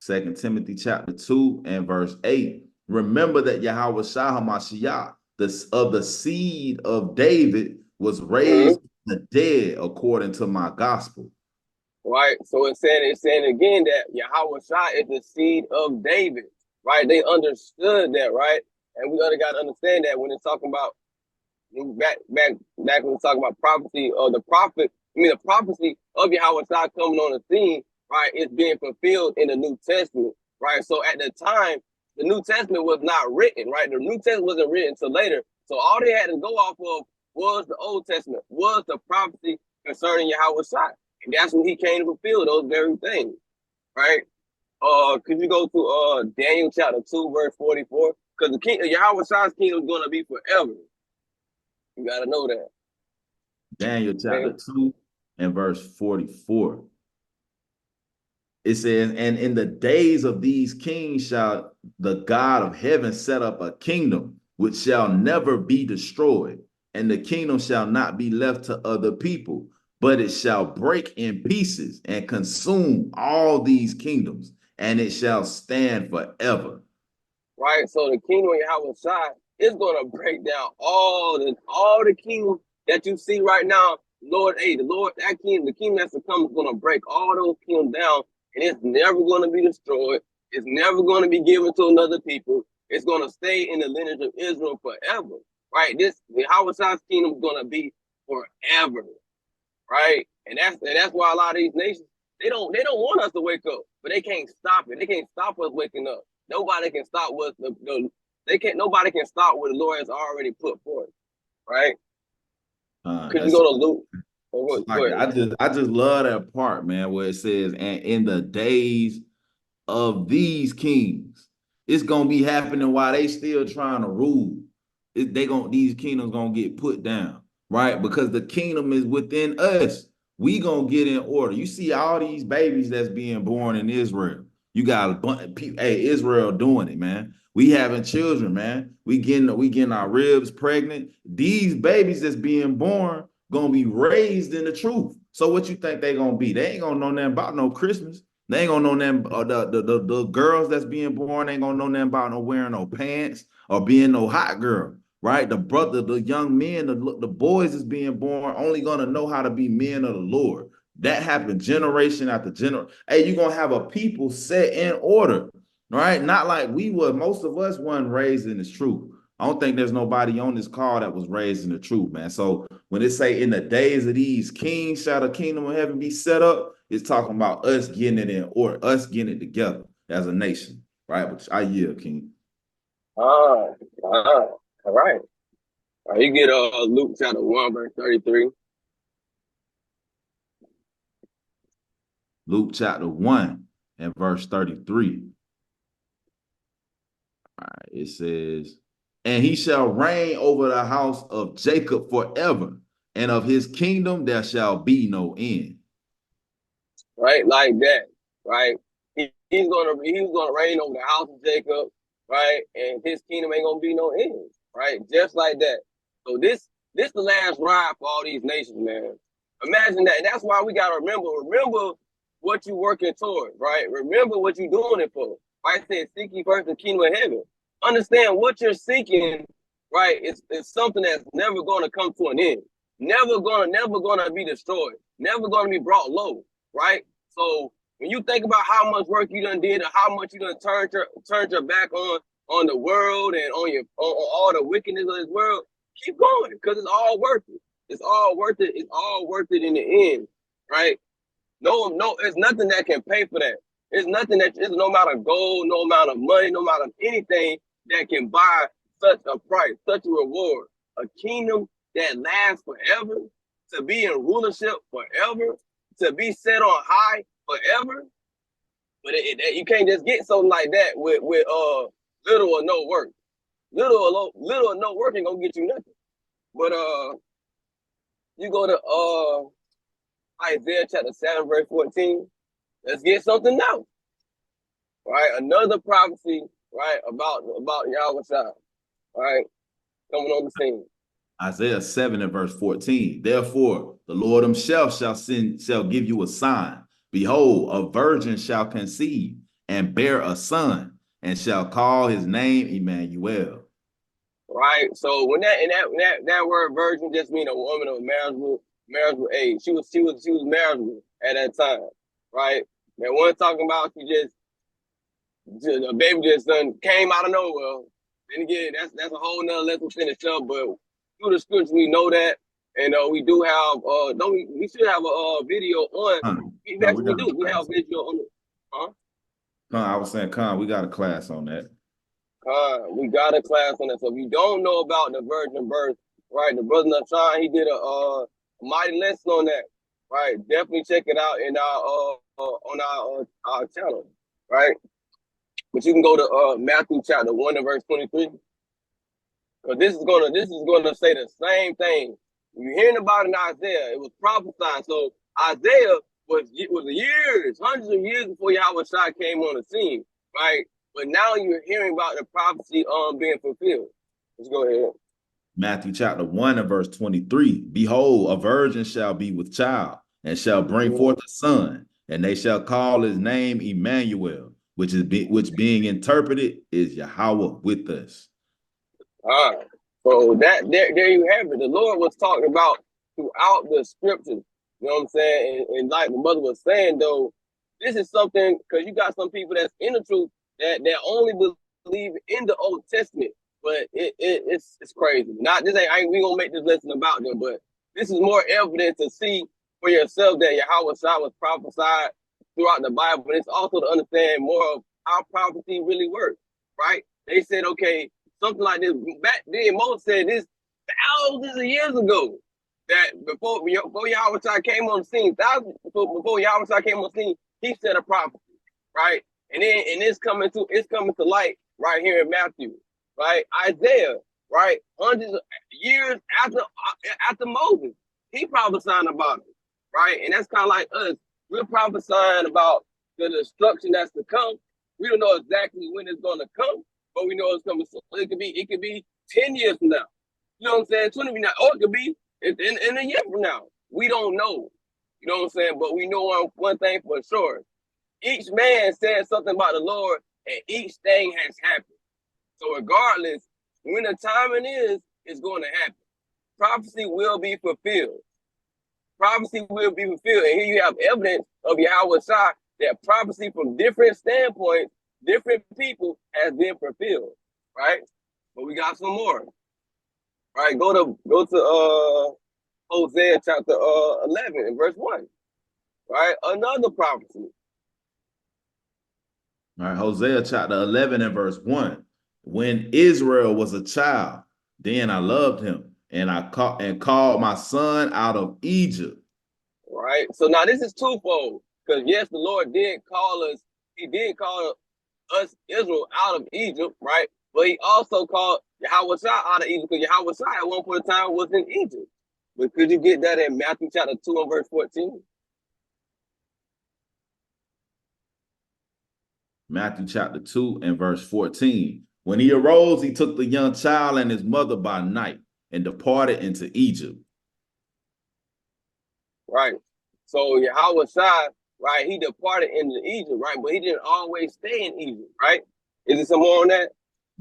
Second Timothy chapter 2 and verse 8. Remember that Yahweh Shah HaMashiach, of the seed of David, was raised from the dead according to my gospel. Right. So it's saying again that Yahweh Shai is the seed of David. Right. They understood that, right? And we got to understand that when it's talking about back when we're talking about prophecy or the prophecy of Yahweh Shai coming on the scene, right, is being fulfilled in the New Testament. Right. So at the time, the New Testament was not written, right? The New Testament wasn't written until later. So all they had to go off of was the Old Testament, was the prophecy concerning Yahweh Shai. And that's when he came to fulfill those very things, right? Could you go to Daniel chapter 2, verse 44? Because Yahweh Shai's kingdom is going to be forever. You got to know that. Daniel chapter 2 and verse 44. It says, and in the days of these kings shall the God of heaven set up a kingdom which shall never be destroyed, and the kingdom shall not be left to other people, but it shall break in pieces and consume all these kingdoms, and it shall stand forever. Right. So the kingdom of Yahweh Shai is going to break down all the kingdoms that you see right now. The kingdom that's to come is going to break all those kingdoms down, and it's never going to be destroyed. It's never going to be given to another people. It's going to stay in the lineage of Israel forever. Right. The Yahweh Shai's kingdom is going to be forever. Right. And that's why a lot of these nations, they don't want us to wake up, but they can't stop it. They can't stop us waking up. Nobody can stop what nobody can stop what the Lord has already put forth. Right? Could you go to Luke? I just love that part, man, where it says, and in the days of these kings, it's gonna be happening while they still trying to rule. These kingdoms gonna get put down, right? Because the kingdom is within us. We gonna get in order. You see all these babies that's being born in Israel. You got a bunch of people, hey, Israel doing it, man. We having children, man. We getting our ribs pregnant. These babies that's being born gonna be raised in the truth. So what you think they gonna be? They ain't gonna know nothing about no Christmas. They ain't gonna know nothing. The girls that's being born ain't gonna know nothing about no wearing no pants or being no hot girl, right? The young men, the boys is being born only gonna know how to be men of the Lord. That happened generation after generation. Hey, you're gonna have a people set in order, right? Not like we were. Most of us weren't raised in this truth. I don't think there's nobody on this call that was raised in the truth, man. So when it say in the days of these kings shall the kingdom of heaven be set up, it's talking about us getting it in order, us getting it together as a nation, right? Which I yield, King. All right. You get Luke chapter 1, verse 33. Luke chapter 1 and verse 33. All right, it says, and he shall reign over the house of Jacob forever, and of his kingdom there shall be no end. Right, like that, right? He's gonna reign over the house of Jacob, right? And his kingdom ain't gonna be no end, right? Just like that. So this the last ride for all these nations, man. Imagine that. And that's why we gotta remember what you're working towards, right? Remember what you're doing it for. Right? It says, seek ye first the kingdom of heaven. Understand what you're seeking, right? It's something that's never gonna come to an end. Never gonna be destroyed. Never gonna be brought low, right? So when you think about how much work you done did and how much you done turned your back on the world and on all the wickedness of this world, keep going because it's all worth it. It's all worth it. It's all worth it in the end, right? No, it's nothing that can pay for that. It's nothing that it's no amount of gold, no amount of money, no amount of anything that can buy such a price, such a reward. A kingdom that lasts forever, to be in rulership forever, to be set on high forever. But you can't just get something like that with little or no work. Little or no work ain't gonna get you nothing. But you go to Isaiah chapter 7, verse 14. Let's get something now. Right? Another prophecy, right, about Yahweh, right? Coming on the scene. Isaiah 7 and verse 14. Therefore, the Lord himself shall give you a sign. Behold, a virgin shall conceive and bear a son, and shall call his name Emmanuel. Right. So when that word virgin just mean a woman of marriageable age. She was marriageable at that time. Right. That one talking about a baby just came out of nowhere. Then again, that's a whole nother lesson finish up, but through the scriptures we know that. And we do have we should have a video on we have a video on it. I was saying, we got a class on that. We got a class on that. So if you don't know about the virgin birth, right, the brother Nashan, he did a mighty lesson on that. Right. Definitely check it out in our our channel, right? But you can go to Matthew chapter 1 and verse 23. Because this is gonna say the same thing. You're hearing about it in Isaiah, it was prophesied. So Isaiah was years, hundreds of years before Yahweh Shai came on the scene, right? But now you're hearing about the prophecy being fulfilled. Let's go ahead. Matthew chapter 1 and verse 23. Behold, a virgin shall be with child, and shall bring forth a son, and they shall call his name Emmanuel, which being interpreted is Yahweh with us. All right. So there you have it. The Lord was talking about throughout the scriptures. You know what I'm saying? And like the mother was saying, though, this is something, because you got some people that's in the truth that only believe in the Old Testament, but it's crazy. We gonna make this lesson about them, but this is more evidence to see for yourself that Yahweh Shai was prophesied throughout the Bible, but it's also to understand more of how prophecy really works, right? They said, okay, something like this. Back then, Moses said this thousands of years ago, that before Yahweh Shai came on the scene, before Yahweh Shai came on the scene, he said a prophecy, right? And it's coming to light right here in Matthew, right? Isaiah, right? Hundreds of years after Moses, he prophesying about it, right? And that's kind of like us. We're prophesying about the destruction that's to come. We don't know exactly when it's going to come, but we know it's coming soon. It could be 10 years from now. You know what I'm saying? 20 from now. Or it could be in a year from now. We don't know. You know what I'm saying? But we know one thing for sure. Each man said something about the Lord, and each thing has happened. So regardless, when the timing is, it's going to happen. Prophecy will be fulfilled. Prophecy will be fulfilled. And here you have evidence of Yahweh Shai that prophecy from different standpoints, different people has been fulfilled, right? But we got some more. All right, go to Hosea chapter 11 and verse 1. Right, another prophecy. All right, Hosea chapter 11 and verse 1. When Israel was a child, then I loved him, and I called my son out of Egypt. Right. So now this is twofold, because yes, the Lord did call us. He did call us Israel out of Egypt, right? But he also called Yahweh Shai out of Egypt, because Yahweh Shai at one point in time was in Egypt. But could you get that in Matthew chapter 2 and verse 14? Matthew chapter 2 and verse 14. When he arose, he took the young child and his mother by night and departed into Egypt. Right. So Yahweh Shai, right, he departed into Egypt, right? But he didn't always stay in Egypt, right? Is there some more on that?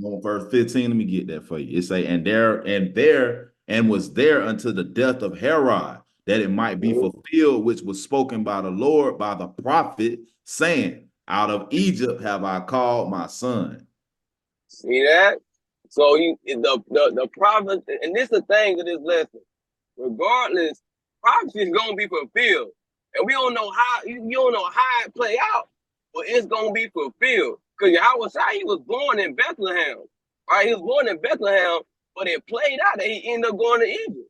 On verse 15, let me get that for you. It say, and was there until the death of Herod, that it might be fulfilled, which was spoken by the Lord by the prophet, saying, out of Egypt have I called my son. See that? So the prophet, and this is the thing of this lesson. Regardless, prophecy is gonna be fulfilled, and we don't know how. You don't know how it play out, but it's gonna be fulfilled. Because Yahweh he was born in Bethlehem, right? He was born in Bethlehem, but it played out that he ended up going to Egypt,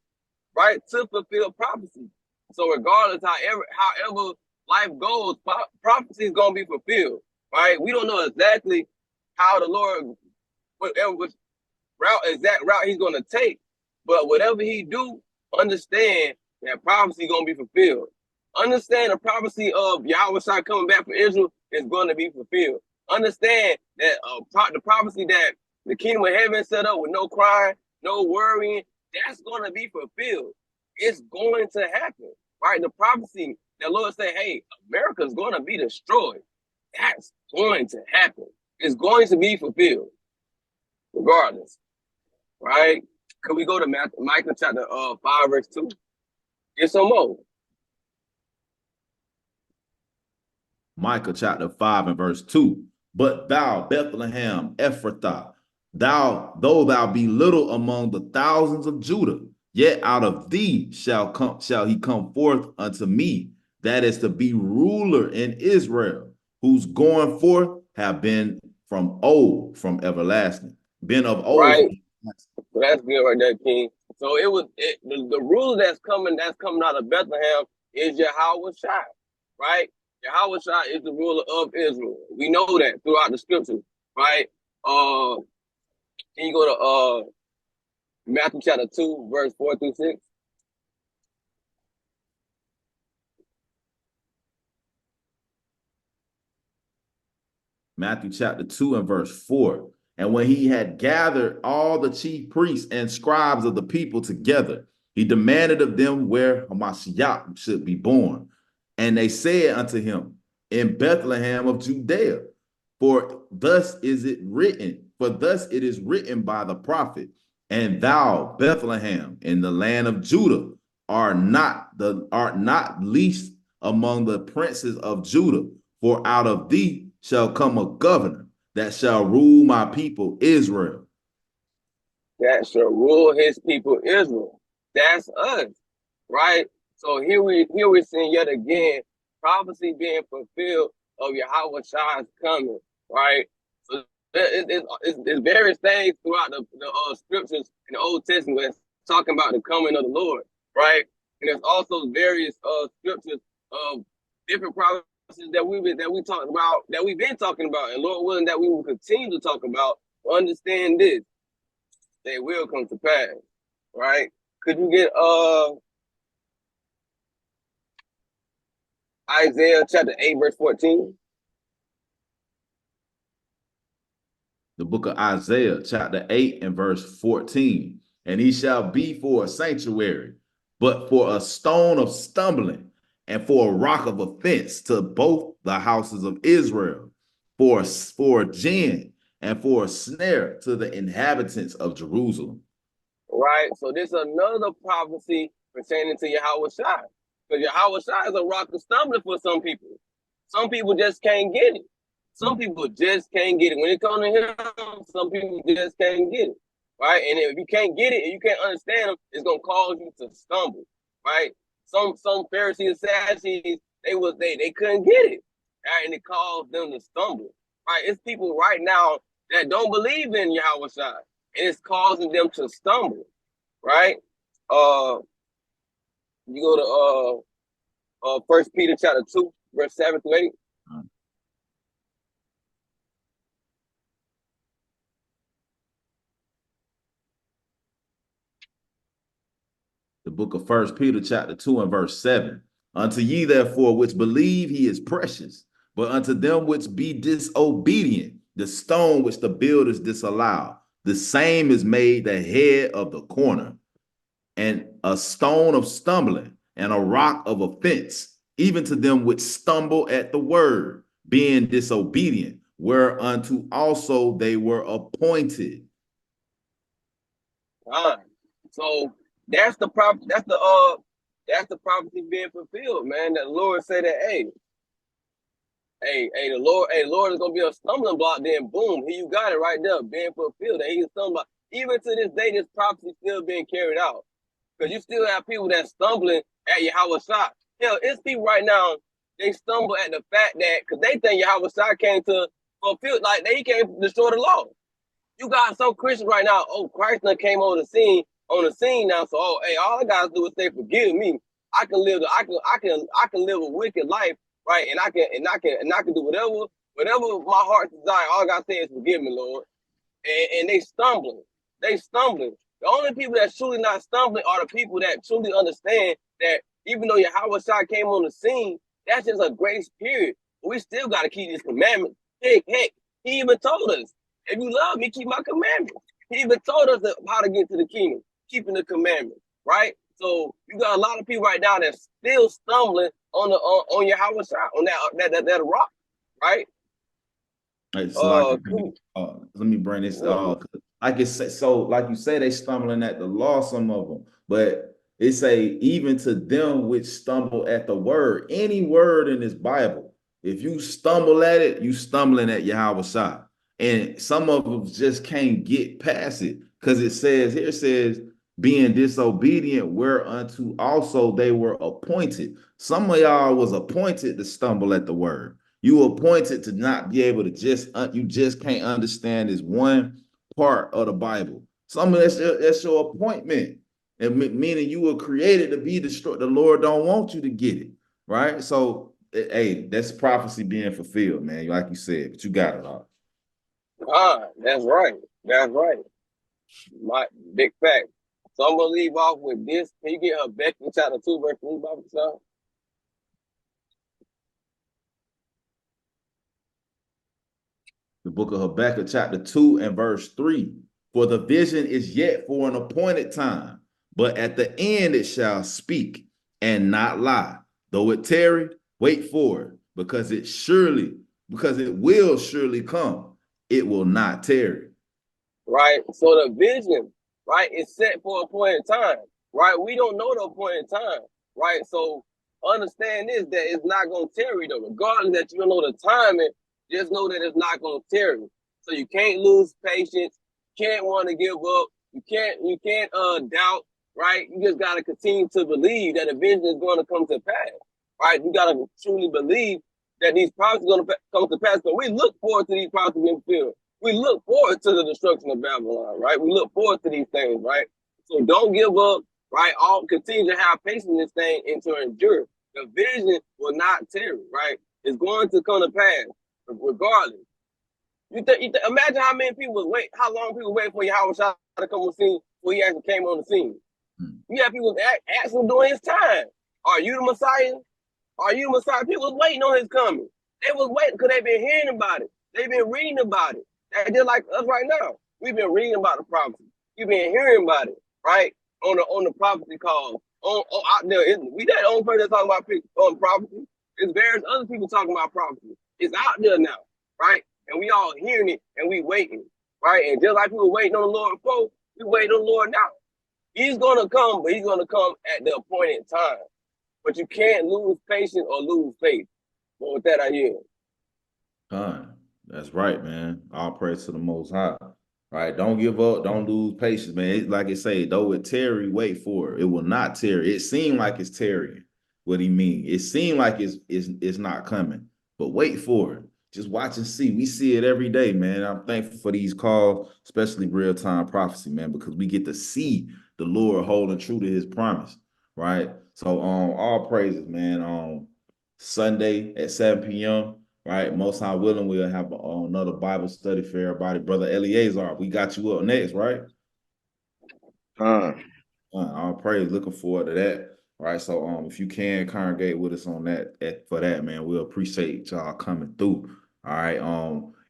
right, to fulfill prophecy. So regardless, however life goes, prophecy is gonna be fulfilled, right? We don't know exactly how the Lord, whatever exact route he's gonna take, but whatever he do, understand that prophecy gonna be fulfilled. Understand the prophecy of Yahweh Shai coming back for Israel is going to be fulfilled. Understand that the prophecy that the kingdom of heaven set up with no crying, no worrying, that's going to be fulfilled. It's going to happen, right? The prophecy that Lord said, hey, America's going to be destroyed. That's going to happen. It's going to be fulfilled, regardless, right? Could we go to Micah chapter 5, verse 2? Get some more. Micah chapter 5 and verse 2. But thou, Bethlehem, Ephrathah, though thou be little among the thousands of Judah, yet out of thee shall he come forth unto me, that is to be ruler in Israel, whose going forth have been from old, from everlasting, been of old. Right. So that's good right there, King. So the ruler that's coming out of Bethlehem is Yahweh Shai, right? Yahweh Shai is the ruler of Israel. We know that throughout the scriptures, right? Can you go to Matthew chapter 2, verse 4 through 6? Matthew chapter 2 and verse 4. And when he had gathered all the chief priests and scribes of the people together, he demanded of them where Hamashiach should be born. And they said unto him, in Bethlehem of Judea, for thus it is written by the prophet, and thou, Bethlehem, in the land of Judah, art not least among the princes of Judah, for out of thee shall come a governor that shall rule my people Israel. That shall rule his people Israel. That's us, right? So here we're seeing yet again prophecy being fulfilled of Yahweh Shai's coming, right? So there's various things throughout the scriptures in the Old Testament that's talking about the coming of the Lord, right? And there's also various scriptures of different prophecies that we've been talking about, and Lord willing that we will continue to talk about. Understand this, they will come to pass, right? Could you get Isaiah chapter 8, verse 14? The book of Isaiah chapter 8 and verse 14. And he shall be for a sanctuary, but for a stone of stumbling, and for a rock of offense to both the houses of Israel, for a gin and for a snare to the inhabitants of Jerusalem. Right. So this is another prophecy pertaining to Yahweh Shai. Because Yahweh Shai is a rock of stumbling for some people. Some people just can't get it. Some people just can't get it. When it comes to him, some people just can't get it. Right. And if you can't get it and you can't understand them, it's gonna cause you to stumble. Right. Some Pharisees and Sadducees, they couldn't get it. Right? And it caused them to stumble. Right. It's people right now that don't believe in Yahweh Shai, and it's causing them to stumble. Right. You go to 1 Peter chapter 2, verse 7 through 8. The book of 1 Peter chapter 2 and verse 7. Unto ye therefore which believe he is precious, but unto them which be disobedient, the stone which the builders disallow, the same is made the head of the corner, and a stone of stumbling, and a rock of offense, even to them which stumble at the word, being disobedient, whereunto also they were appointed. So that's the prophecy being fulfilled, man. That the Lord said that, hey, the Lord is gonna be a stumbling block. Then boom, here you got it right there, being fulfilled. And he's stumbling. Even to this day, this prophecy still being carried out. Because you still have people that stumbling at Yahweh Shai. Hell, it's people right now, they stumble at the fact that, because they think Yahweh Shai came to fulfill, like he came to destroy the law. You got some Christians right now, oh, Christ done came on the scene now, so all I gotta do is say, forgive me. I can live a wicked life, right? And I can do whatever my heart desire. All I gotta say is forgive me, Lord. And they stumbling. The only people that's truly not stumbling are the people that truly understand that even though Yahweh Shai came on the scene, that's just a grace period. But we still got to keep these commandments. Heck, he even told us, if you love me, keep my commandments. He even told us how to get to the kingdom, keeping the commandments, right? So you got a lot of people right now that's still stumbling on Yahweh Shai, on that rock, right? Hey, so let me bring this. Like you say, they stumbling at the law, some of them, but it say even to them which stumble at the word, any word in this Bible, if you stumble at it, you stumbling at Yahweh Shai. And some of them just can't get past it because it says, being disobedient, whereunto also they were appointed. Some of y'all was appointed to stumble at the word. You appointed to not be able to you just can't understand this one part of the Bible. Some of that's your appointment, and meaning you were created to be destroyed. The Lord don't want you to get it, right? So, hey, that's prophecy being fulfilled, man. Like you said, but you got it all. That's right. My big fact. So I'm gonna leave off with this. Can you get Habakkuk chapter 2, verse 3, Bible stuff? The book of Habakkuk chapter 2 and verse 3. For the vision is yet for an appointed time, but at the end it shall speak and not lie. Though it tarry, wait for it, because it will surely come. It will not tarry. Right. So the vision, right, is set for a point in time. Right. We don't know the appointed time. Right. So understand this, that it's not gonna tarry though. Regardless that you don't know the timing, just know that it's not gonna tarry. So you can't lose patience, can't want to give up, you can't doubt, right? You just gotta continue to believe that the vision is gonna come to pass. Right. You gotta truly believe that these prophecies are gonna come to pass. So we look forward to these prophecies being fulfilled. We look forward to the destruction of Babylon, right? We look forward to these things, right? So don't give up, right? Continue to have patience in this thing and to endure. The vision will not tarry, right? It's going to come to pass, regardless. Imagine how long people wait for Yahweh Shai to come on the scene before he actually came on the scene. You have people asking during his time, are you the Messiah? Are you the Messiah? People was waiting on his coming. They was waiting because they've been hearing about it. They've been reading about it. And just like us right now, we've been reading about the prophecy. We've been hearing about it, right? On the prophecy calls. Out there, we not the only person that's talking about prophecy. There's various other people talking about prophecy. It's out there now, right? And we all hearing it and we waiting, right? And just like people waiting on the Lord before, we waiting on the Lord now. He's gonna come, but he's gonna come at the appointed time. But you can't lose patience or lose faith. But with that, I yield. That's right, man. All praise to the Most High. Right? Don't give up. Don't lose patience, man. Like it say, though it tarry, wait for it. It will not tarry. It seemed like it's tarrying. What he mean? It seemed like it's not coming, but wait for it. Just watch and see. We see it every day, man. I'm thankful for these calls, especially real-time prophecy, man, because we get to see the Lord holding true to his promise, right? So all praises, man. Sunday at 7 p.m., right? Most High willing, we'll have another Bible study for everybody. Brother Eleazar, we got you up next, right? All praise. Looking forward to that. Right. So if you can congregate with us on that for that, man, we'll appreciate y'all coming through. All right.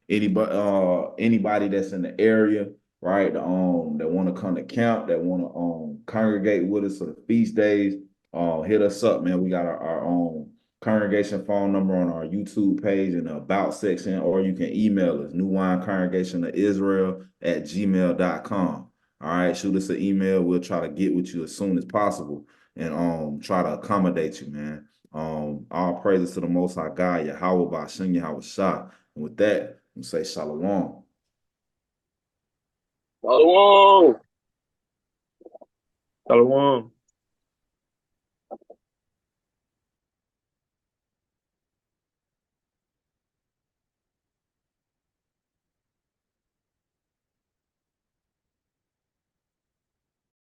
Anybody that's in the area, right? That want to come to camp, that want to congregate with us for the feast days, hit us up, man. We got our own congregation phone number on our YouTube page in the about section, or you can email us, newwinecongregationofisrael@gmail.com. All right, shoot us an email. We'll try to get with you as soon as possible. and try to accommodate you, man. All praises to the Most High God, Yahweh Ba'ashem Yahweh Shah. And with that, we say Shalom. Shalom. Shalom.